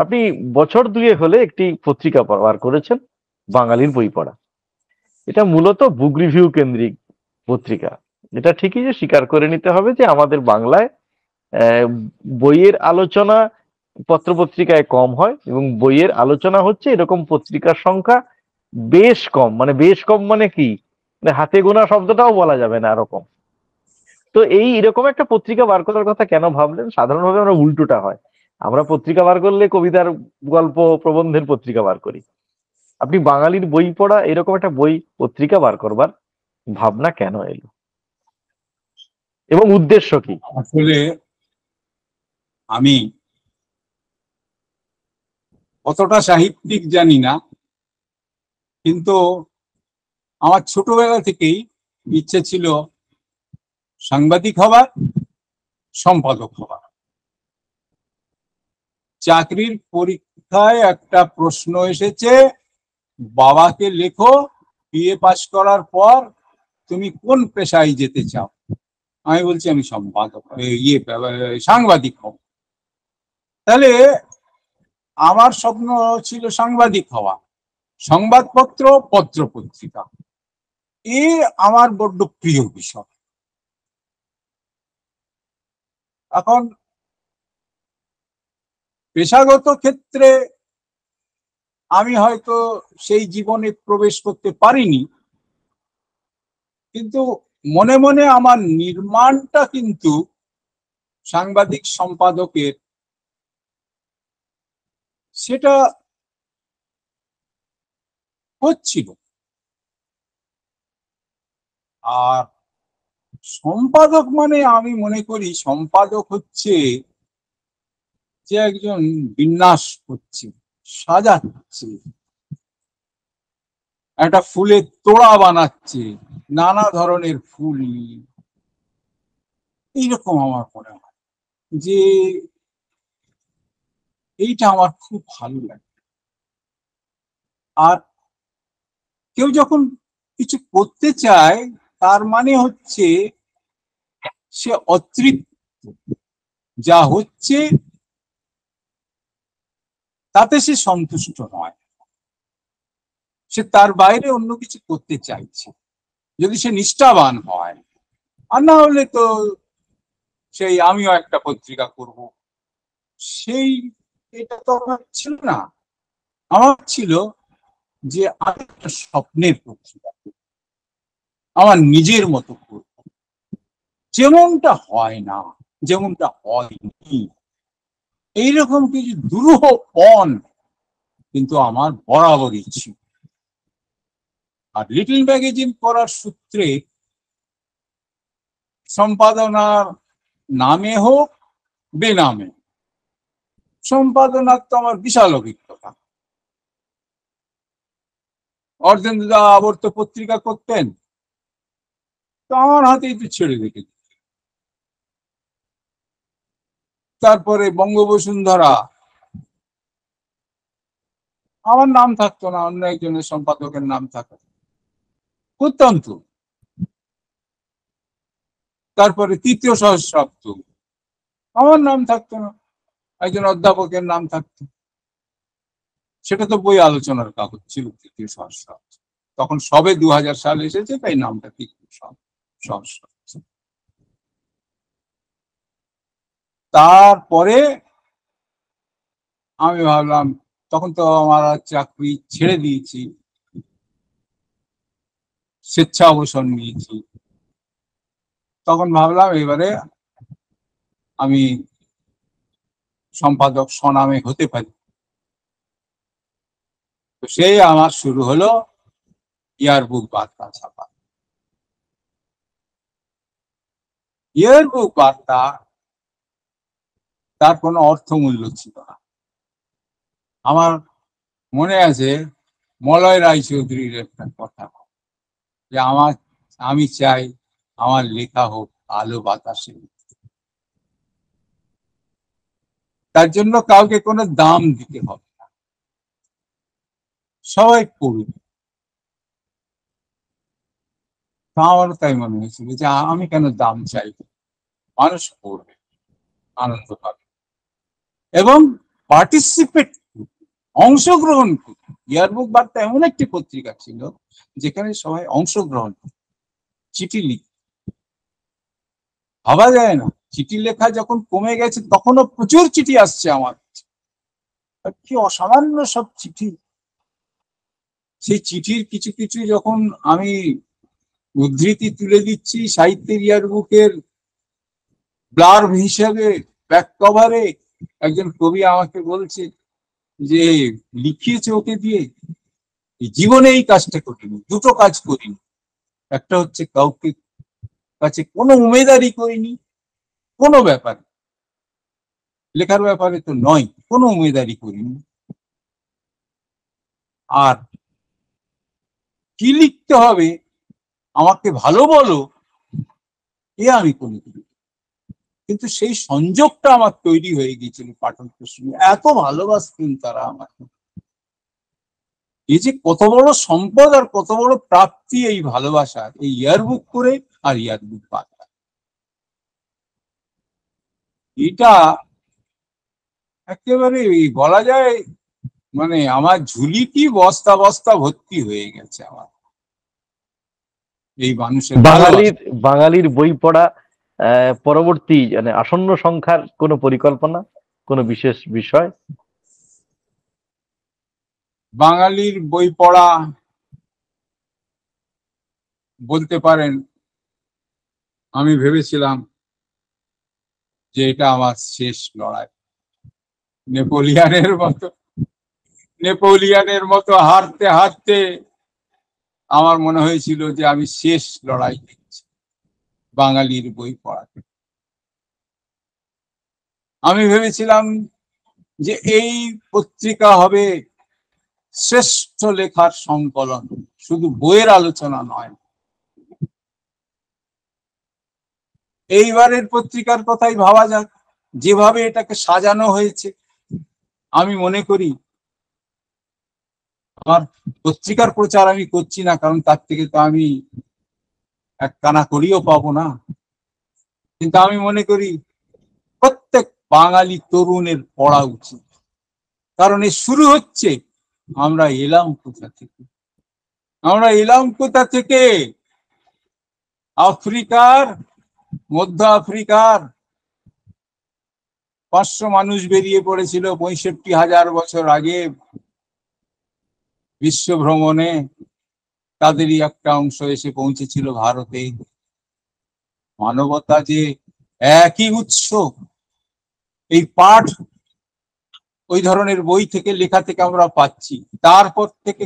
আপনি বছর দুয়ে হলে একটি পত্রিকা বার করেছেন, বাঙালির বই পড়া। এটা মূলত বুক রিভিউ কেন্দ্রিক পত্রিকা। এটা ঠিকই যে স্বীকার করে নিতে হবে যে আমাদের বাংলায় আহ, বইয়ের আলোচনা পত্রপত্রিকায় কম হয়, এবং বইয়ের আলোচনা হচ্ছে এরকম পত্রিকার সংখ্যা বেশ কম। মানে বেশ কম মানে কি, মানে হাতে গোনা শব্দটাও বলা যাবে না এরকম। তো এরকম একটা পত্রিকা বার করার কথা কেন ভাবলেন? সাধারণভাবে আমরা উল্টোটা হয়, আমরা পত্রিকা বার করলে কবিতার, গল্প, প্রবন্ধের পত্রিকা বার করি। আপনি বাঙালির বই পড়া এরকম একটা বই পত্রিকা বার করবার ভাবনা কেন এলো, এবং উদ্দেশ্য কি? আসলে আমি কতটা সাহিত্যিক জানি না, কিন্তু আমার ছোটবেলা থেকেই ইচ্ছে ছিল সাংবাদিক হবার, সম্পাদক হবার। চাকরির পরীক্ষায় একটা প্রশ্ন এসেছে, বাবাকে লেখো বিএ পাস করার পর তুমি কোন পেশায় যেতে চাও। আমি বলছি আমি সম্পাদক, সাংবাদিক হব। তাহলে আমার স্বপ্ন ছিল সাংবাদিক হওয়া, সংবাদপত্র, পত্র পত্রিকা, এ আমার বড্ড প্রিয় বিষয়। এখন পেশাগত ক্ষেত্রে আমি হয়তো সেই জীবনে প্রবেশ করতে পারিনি, কিন্তু মনে মনে আমার নির্মাণটা কিন্তু সাংবাদিক সম্পাদকের, সেটা হচ্ছিল। আর সম্পাদক মানে আমি মনে করি সম্পাদক হচ্ছে যে একজন বিন্যাস করছে, সাজাচ্ছে, একটা ফুলের তোড়া বানাচ্ছে, নানা ধরনের ফুল। এইরকম আমার মনে হয় যে এইটা আমার খুব ভালো লাগে। আর কেউ যখন কিছু করতে চায়, তার মানে হচ্ছে সে অতৃপ্ত, যা হচ্ছে তাতে সে সন্তুষ্ট নয়, সে তার বাইরে অন্য কিছু করতে চাইছে, যদি সে নিষ্ঠাবান হয়। আর না হলে তো সেই আমিও একটা পত্রিকা করব, সেই এটা তো আমার ছিল না। আমার ছিল যে আমি একটা স্বপ্নের পত্রিকা করব, আমার নিজের মতো করব, যেমনটা হয় না, যেমনটা হয়নি, এইরকম কিছু দুরূহ পণ কিন্তু আমার বরাবরই ছিল। আর লিটল ম্যাগাজিন করার সূত্রে সম্পাদনার নামে হোক বেনামে, সম্পাদনার তো আমার বিশাল অভিজ্ঞতা। অর্ধেন্দুদা আবর্ত পত্রিকা করতেন, তো আমার হাতেই তো ছেড়ে রেখে। তারপরে বঙ্গবসুন্ধরা, আমার নাম থাকতো না, অন্য একজনের সম্পাদকের নাম থাকতো, করতাম তো। তারপরে তৃতীয় সহস্রাব্দ, আমার নাম থাকতো না, একজন অধ্যাপকের নাম থাকতো। সেটা তো বই আলোচনার কাগজ ছিল তৃতীয় সহস্রাব্দ, তখন সবে 2000 সাল এসেছে, তাই নামটা তৃতীয় সহস্রাব্দ। তারপরে আমি ভাবলাম, তখন তো আমার চাকরি ছেড়ে দিয়েছি, স্বেচ্ছা অবসর নিয়েছি, তখন ভাবলাম এবারে আমি সম্পাদক স্বনামে হতে পারি। তো সেই আমার শুরু হলো ইয়ারবুক বার্তা ছাপা। ইয়ারবুক বার্তা তার কোনো অর্থমূল্য ছিল না। আমার মনে আছে মলয় রায়চৌধুরীর একটা কথা, যে আমি চাই আমার লেখা হোক আলো বাতাসে। তার জন্য কাউকে কোনো দাম দিতে হবে না, সবাই পড়ুক। তা আমারও তাই মনে হয়েছিল যে আমি কেন দাম চাই, মানুষ পড়বে, আনন্দ পাবে এবং পার্টিসিপেট, অংশগ্রহণ করবে। ইয়ারবুক বার্তা এমন একটি পত্রিকা ছিল যেখানে সবাই অংশগ্রহণ করত, চিঠি লিখ, ভাবা যায় না চিঠি লেখা যখন কমে গেছে, তখনও প্রচুর চিঠি আসছে আমার, কি অসামান্য সব চিঠি। সেই চিঠির কিছু কিছু যখন আমি উদ্ধৃতি তুলে দিচ্ছি সাহিত্যের ইয়ারবুকের ব্লার্ব হিসেবে ব্যাক কভারে, একজন কবি আমাকে বলছে যে লিখিয়েছে ওকে দিয়ে, জীবনে এই কাজটা করিনি, দুটো কাজ করিনি, একটা হচ্ছে কাউকে কাছে কোনো উমেদারি করিনি, কোনো ব্যাপারে, লেখার ব্যাপারে তো নয়, কোনো উমেদারি করিনি, আর কি লিখতে হবে আমাকে ভালো বলো এ আমি কোনো করি। কিন্তু সেই সংযোগটা আমার তৈরি হয়ে গিয়েছিল পাঠকদের সঙ্গে, এত ভালোবাসতেন তারা আমাকে। এই যে কত বড় সম্পদ আর কত বড় প্রাপ্তি এই ভালোবাসার, এই ইয়ারবুক করে আর ইয়ারবুক বার্তা, এটা একেবারে বলা যায় মানে আমার ঝুলিটি বস্তা বস্তা ভর্তি হয়ে গেছে আমার এই মানুষের বাঙালির বাঙালির বই পড়া পরবর্তী মানে আসন্ন সংখ্যার কোনো পরিকল্পনা, কোনো বিশেষ বিষয়? বাঙালির বই পড়া বলতে পারেন, আমি ভেবেছিলাম যে এটা আমার শেষ লড়াই, নেপোলিয়ানের মতো হারতে হারতে আমার মনে হয়েছিল যে আমি শেষ লড়াই দিচ্ছি বাঙালির বই পড়াতে। আমি ভেবেছিলাম যে এই পত্রিকা হবে শ্রেষ্ঠ লেখার সংকলন, শুধু বইয়ের আলোচনা নয়। এইবারের পত্রিকার কথাই ভাবা যাক, যেভাবে এটাকে সাজানো হয়েছে, আমি মনে করি আমার পত্রিকার প্রচার আমি করছি না, কারণ তার থেকে তো আমি এক কানা করিও পাবো না, কিন্তু আমি মনে করি প্রত্যেক বাঙালি তরুণের পড়া উচিত। কারণ এ শুরু হচ্ছে আমরা এলাম কোথা থেকে, আমরা এলাম কোথা থেকে, আফ্রিকার, মধ্য আফ্রিকার 500 মানুষ বেরিয়ে পড়েছিল 65,000 বছর আগে বিশ্ব ভ্রমণে, তাদেরই একটা অংশ এসে পৌঁছেছিল ভারতে। মানবতা যে একই উৎস, এই পাঠ ওই ধরনের বই থেকে, লেখা থেকে আমরা পাচ্ছি। তারপর থেকে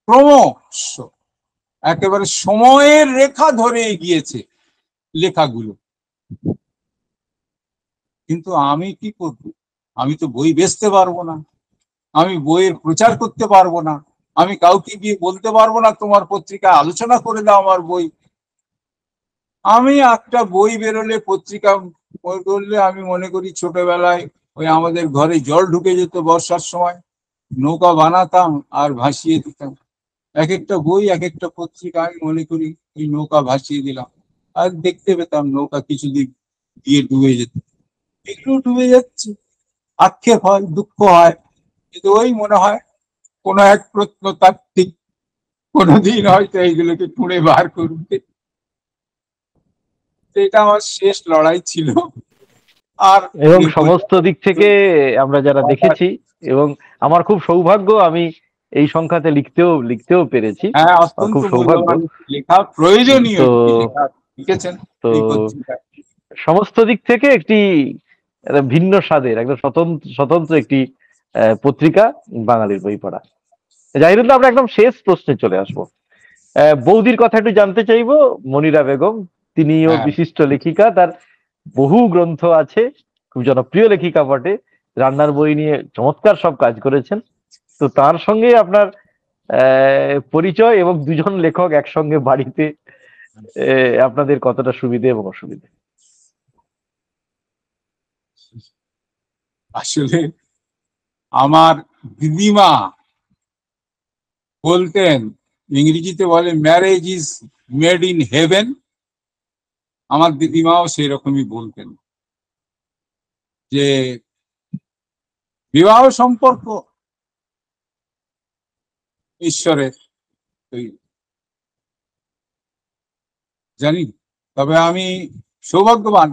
ক্রমশ একেবারে সময়ের রেখা ধরে এগিয়েছে লেখাগুলো। কিন্তু আমি কি করব, আমি তো বই বেচতে পারবো না, আমি বইয়ের প্রচার করতে পারবো না, আমি কাউকে গিয়ে বলতে পারবো না তোমার পত্রিকায় আলোচনা করে দাও আমার বই। আমি একটা বই বেরোলে, পত্রিকা করলে, আমি মনে করি ছোটবেলায় ওই আমাদের ঘরে জল ঢুকে যেত বর্ষার সময়, নৌকা বানাতাম আর ভাসিয়ে দিতাম। এক একটা বই, এক একটা পত্রিকা আমি মনে করি এই নৌকা ভাসিয়ে দিলাম, আর দেখতে পেতাম নৌকা কিছুদিন গিয়ে ডুবে যেত। এগুলো ডুবে যাচ্ছে, আক্ষেপ হয়, দুঃখ হয়, কিন্তু ওই মনে হয় কোনো এক প্রত্নতাত্ত্বিক কোনোদিন হয়তো এইগুলোকে খুঁড়ে বার করবে। এটা আমার শেষ লড়াই ছিল। আর এবং সমস্ত দিক থেকে আমরা যারা দেখেছি, এবং আমার খুব সৌভাগ্য, আমি এই সংখ্যাতে লিখতেও পেরেছি। হ্যাঁ, আমার অত্যন্ত খুব সৌভাগ্য। মূল্যবান লেখা, প্রয়োজনীয় তো একটি লেখা লিখেছেন তো এই পত্রিকায়। সমস্ত দিক থেকে একটি একটা ভিন্ন স্বাদের, একদম স্বতন্ত্র স্বতন্ত্র একটি পত্রিকা বাঙালির বই পড়া। যাই হোক, আমরা একদম শেষ প্রশ্নে চলে আসবো। বৌদির কথা একটু জানতে চাইবো। মনিরা বেগম, তিনিও হ্যাঁ, বিশিষ্ট লেখিকা, তার বহু গ্রন্থ আছে, খুব জনপ্রিয় লেখিকা বটে, রান্নার বই নিয়ে চমৎকার সব কাজ করেছেন। তো তার সঙ্গে আপনার পরিচয়, এবং দুজন লেখক একসঙ্গে বাড়িতে, আপনাদের কতটা সুবিধে এবং অসুবিধে? আসলে আমার দিদিমা বলতেন, ইংরেজিতে বলে marriage is made in heaven. আমার দিদিমাও সেই রকমই বলতেন যে বিবাহ সম্পর্ক ঈশ্বরের তৈরি। জানি, তবে আমি সৌভাগ্যবান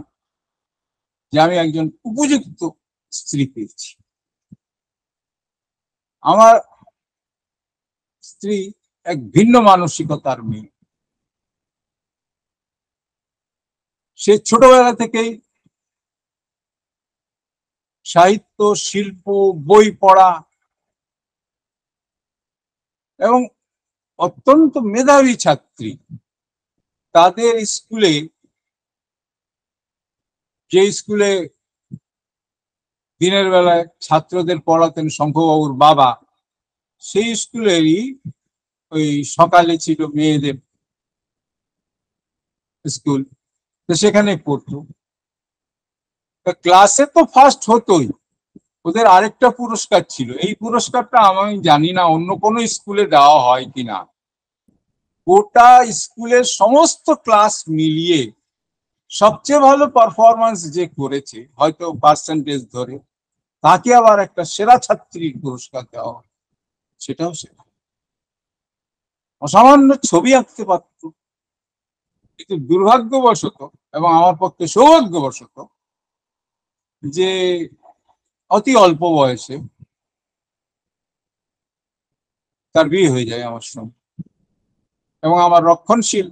যে আমি একজন উপযুক্ত স্ত্রী পেয়েছি। আমার স্ত্রী এক ভিন্ন মানসিকতার মেয়ে। সে ছোটবেলা থেকেই সাহিত্য, শিল্প, বই পড়া এবং অত্যন্ত মেধাবী ছাত্রী। তাদের স্কুলে, যে স্কুলে দিনের বেলায় ছাত্রদের পড়াতেন শঙ্করবাবুর বাবা, সেই স্কুলেরই ওই সকালে ছিল মেয়েদের স্কুল, তো সেখানে পড়তো। ক্লাসে তো ফার্স্ট হতোই। ওদের আরেকটা পুরস্কার ছিল, এই পুরস্কারটা আমি জানি না অন্য কোনো স্কুলে দেওয়া হয় কিনা। গোটা স্কুলের সমস্ত ক্লাস মিলিয়ে সবচেয়ে ভালো পারফরমেন্স যে করেছে, হয়তো পার্সেন্টেজ ধরে, তাকে আবার একটা সেরা ছাত্রীর পুরস্কার দেওয়া হয়। সেটাও সেটা অসামান্য ছবি আঁকতে পারত, কিন্তু দুর্ভাগ্যবশত এবং আমার পক্ষে সৌভাগ্যবশত যে অতি অল্প বয়সে তার বিয়ে হয়ে যায় আমার সঙ্গে। এবং আমার রক্ষণশীল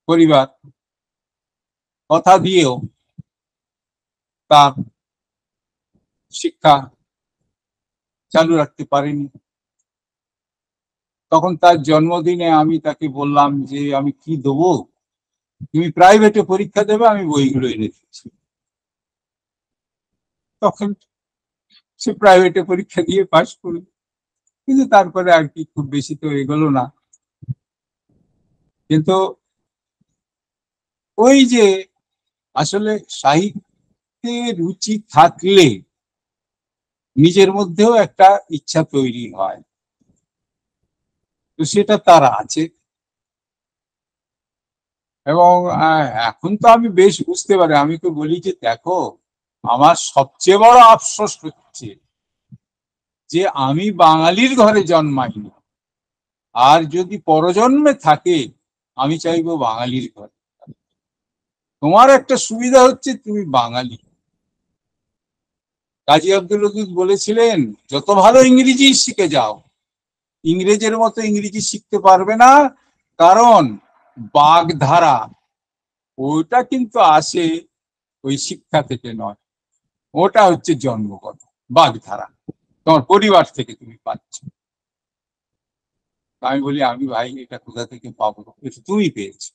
পরিবার কথা দিয়েও তার শিক্ষা চালু রাখতে পারেনি। তখন তার জন্মদিনে আমি তাকে বললাম যে আমি কি দেবো, তুমি প্রাইভেটে পরীক্ষা দেবে, আমি বইগুলো এনে দিচ্ছি। তখন সে প্রাইভেটে পরীক্ষা দিয়ে পাশ করলো, কিন্তু তারপরে আর কি খুব বেশি তো এগোলো না। কিন্তু ওই যে আসলে সাহিত্যে রুচি থাকলে নিজের মধ্যেও একটা ইচ্ছা তৈরি হয়, তো সেটা তার আছে। এবং এখন তো আমি বেশ বুঝতে পারি, আমি তো বলি যে দেখো, আমার সবচেয়ে বড় আফসোস হচ্ছে যে আমি বাঙালির ঘরে জন্মাইনি, আর যদি পরজন্মে থাকে আমি চাইবো বাঙালির ঘরে। তোমার একটা সুবিধা হচ্ছে তুমি বাঙালি। কাজী আব্দুল ওদুদ বলেছিলেন, যত ভালো ইংরেজি শিখে যাও, ইংরেজের মতো ইংরেজি শিখতে পারবে না, কারণ বাগধারা ওটা কিন্তু আসে ওই শিক্ষা থেকে নয়, ওটা হচ্ছে জন্মগত বাগধারা, তোমার পরিবার থেকে তুমি পাচ্ছ। আমি বলি, আমি ভাই এটা কোথা থেকে পাবো, এটা তুমি পেয়েছো।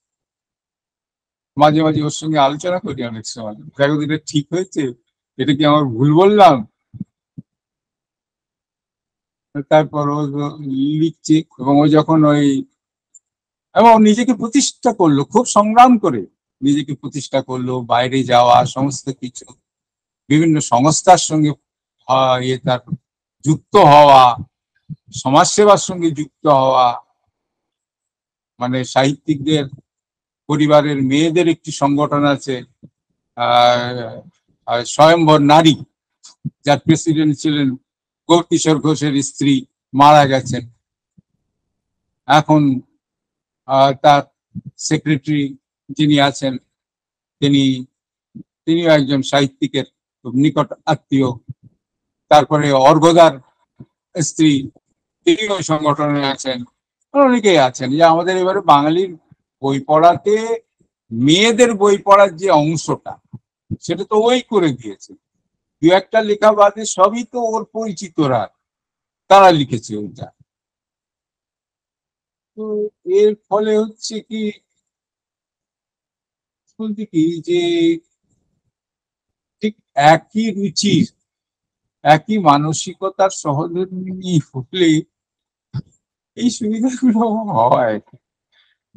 মাঝে মাঝে ওর সঙ্গে আলোচনা করি অনেক সময়, দেখো এটা ঠিক হয়েছে, এটা কি আমার ভুল বললাম। তারপর ও লিখছে, এবং ও যখন ওই, এবং নিজেকে প্রতিষ্ঠা করলো খুব সংগ্রাম করে, নিজেকে প্রতিষ্ঠা করলো, বাইরে যাওয়া, সমস্ত কিছু, বিভিন্ন সংস্থার সঙ্গে তার যুক্ত হওয়া, সমাজসেবার সঙ্গে যুক্ত হওয়া, মানে সাহিত্যিকদের পরিবারের মেয়েদের একটি সংগঠন আছে স্বয়ম্বর নারী, যার প্রেসিডেন্ট ছিলেন গৌরকিশোর ঘোষের স্ত্রী, মারা গেছেন। এখন তার সেক্রেটারি যিনি আছেন তিনিও একজন সাহিত্যিকের খুব নিকট আত্মীয়। তারপরে অর্ঘদার স্ত্রী, তিনিও সংগঠনে আছেন। অনেকেই আছেন। যে আমাদের এবারে বাঙালির বই পড়াতে মেয়েদের বই পড়ার যে অংশটা, সেটা তো ওই করে দিয়েছে। দু একটা লেখা বাদে সবই তো ওর পরিচিতরা, তারা লিখেছে ওইটা। তো এর ফলে হচ্ছে কি, বলতে কি যে ঠিক একই রুচির, একই মানসিকতার সহধর্মিণী হলে এই সুবিধাগুলো হয়,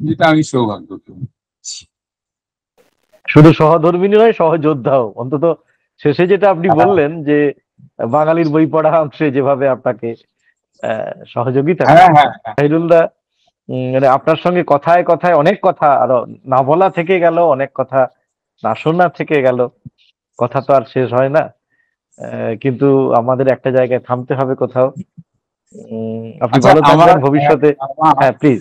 যেটা আমি সৌভাগ্য করি। শুধু সহধর্মিনী নয়, সহযোদ্ধাও। অন্তত শেষে যেটা আপনি বললেন যে বাঙালির বই পড়া অংশে যেভাবে আপনাকে সহযোগিতা হ্যাঁ, করেছে হ্যাঁ, জাহিরুলদা, মানে আপনার সঙ্গে কথায় কথায় অনেক কথা আরো না বলা থেকে গেল, অনেক কথা না শোনা থেকে গেল। কথা তো আর শেষ হয় না, কিন্তু আমাদের একটা জায়গায় থামতে হবে কোথাও। আপনি আচ্ছা, ভালো আমার থাকবেন ভবিষ্যতে। হ্যাঁ, প্লিজ।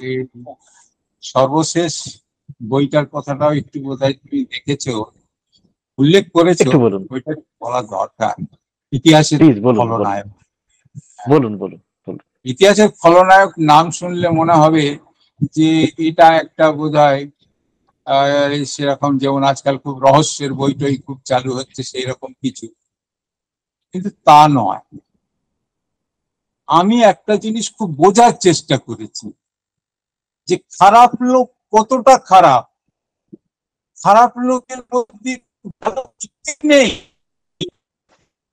সর্বশেষ বইটার কথাটাও একটু বোধহয় তুমি দেখেছো, উল্লেখ করেছো, একটু বলুন, বইটা বলা দরকার। ইতিহাসের প্লিজ বলুন, বলুন, খলনায়ক। বলুন, বলুন, বলুন। ইতিহাসের খলনায়ক নাম শুনলে মনে হবে যে এটা একটা বোধহয় সেরকম, যেমন আজকাল খুব রহস্যের বইটই খুব চালু হচ্ছে, সেই রকম কিছু, কিন্তু তা নয়। আমি একটা জিনিস খুব বোঝার চেষ্টা করেছি, যে খারাপ লোক কতটা খারাপ। খারাপ লোকের মধ্যে ভালো কিছু নেই,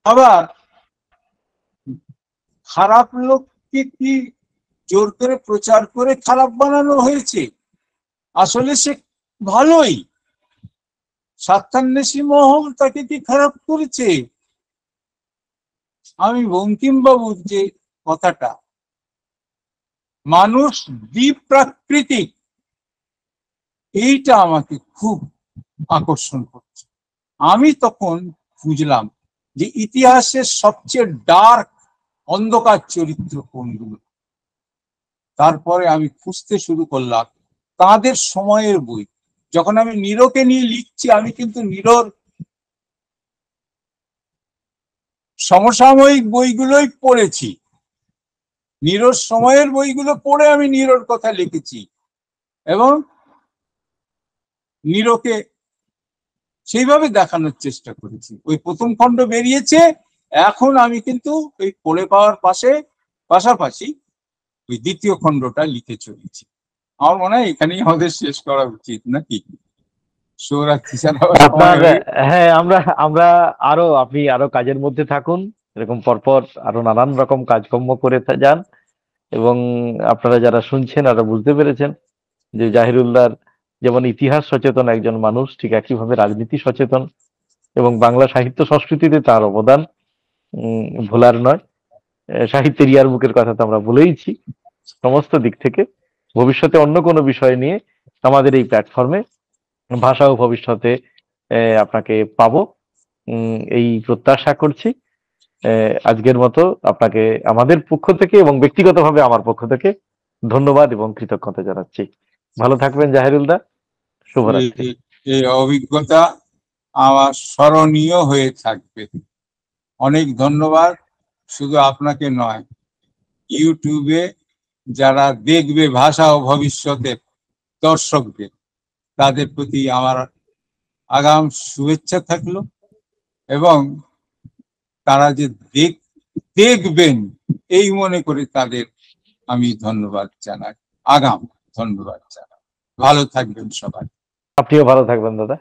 আবার খারাপ লোককে কি জোর করে প্রচার করে খারাপ বানানো হয়েছে? আসলে সে ভালোই। স্বার্থান্বেষী মহল তাকে কি খারাপ করেছে? আমি বঙ্কিমবাবুর যে কথাটা, মানুষ দ্বীপ প্রাকৃতিক, এইটা আমাকে খুব আকর্ষণ করছে। আমি তখন খুঁজলাম যে ইতিহাসের সবচেয়ে ডার্ক, অন্ধকার চরিত্র কোনগুলো। তারপরে আমি খুঁজতে শুরু করলাম তাদের সময়ের বই। যখন আমি নীরকে নিয়ে লিখছি, আমি কিন্তু নীরর সমসাময়িক বইগুলোই পড়েছি। নীরর সময়ের বইগুলো পড়ে আমি নীরর কথা লিখেছি, এবং নীরকে সেইভাবে দেখানোর চেষ্টা করেছি। ওই প্রথম খণ্ড বেরিয়েছে, এখন আমি কিন্তু ওই পড়ে পাওয়ার পাশাপাশি ওই দ্বিতীয় খণ্ডটা লিখে চলেছি। আমার মনে হয় এখানেই আমাদের শেষ করা উচিত, নাকি? শুভরাত্রি জানাবার সময় আপনার, হয়ে হ্যাঁ, আমরা আমরা আপনি আরো কাজের মধ্যে থাকুন, এরকম পরপর আরো নানান রকম কাজকর্ম করে যান। এবং আপনারা যারা শুনছেন আরো বুঝতে পেরেছেন যে জাহিরুল্লাহর যেমন ইতিহাস সচেতন একজন মানুষ, ঠিক একইভাবে রাজনীতি সচেতন, এবং বাংলা সাহিত্য সংস্কৃতিতে তার অবদান ভোলার নয়। সাহিত্যের ইয়ারবুকের কথা তো আমরা বলেইছি। সমস্ত দিক থেকে ভবিষ্যতে অন্য কোনো বিষয় নিয়ে আমাদের এই প্ল্যাটফর্মে ভাষা ও ভবিষ্যতে আপনাকে পাবো, এই প্রত্যাশা করছি। আজকের মতো আপনাকে আমাদের পক্ষ থেকে এবং ব্যক্তিগতভাবে আমার পক্ষ থেকে ধন্যবাদ এবং কৃতজ্ঞতা জানাচ্ছি। ভালো থাকবেন জাহিরুলদা, শুভরাত্রি। এই অভিজ্ঞতা আমার স্মরণীয় হয়ে থাকবে। অনেক ধন্যবাদ। শুধু আপনাকে নয়, ইউটিউবে যারা দেখবে ভাষা ও ভবিষ্যতের দর্শকদের, তাদের প্রতি আমার আগাম শুভেচ্ছা থাকলো, এবং তারা যে দেখবেন এই মনে করে তাদের আমি ধন্যবাদ জানাই, আগাম ধন্যবাদ জানাই। ভালো থাকবেন সবাই। আপনিও ভালো থাকবেন দাদা।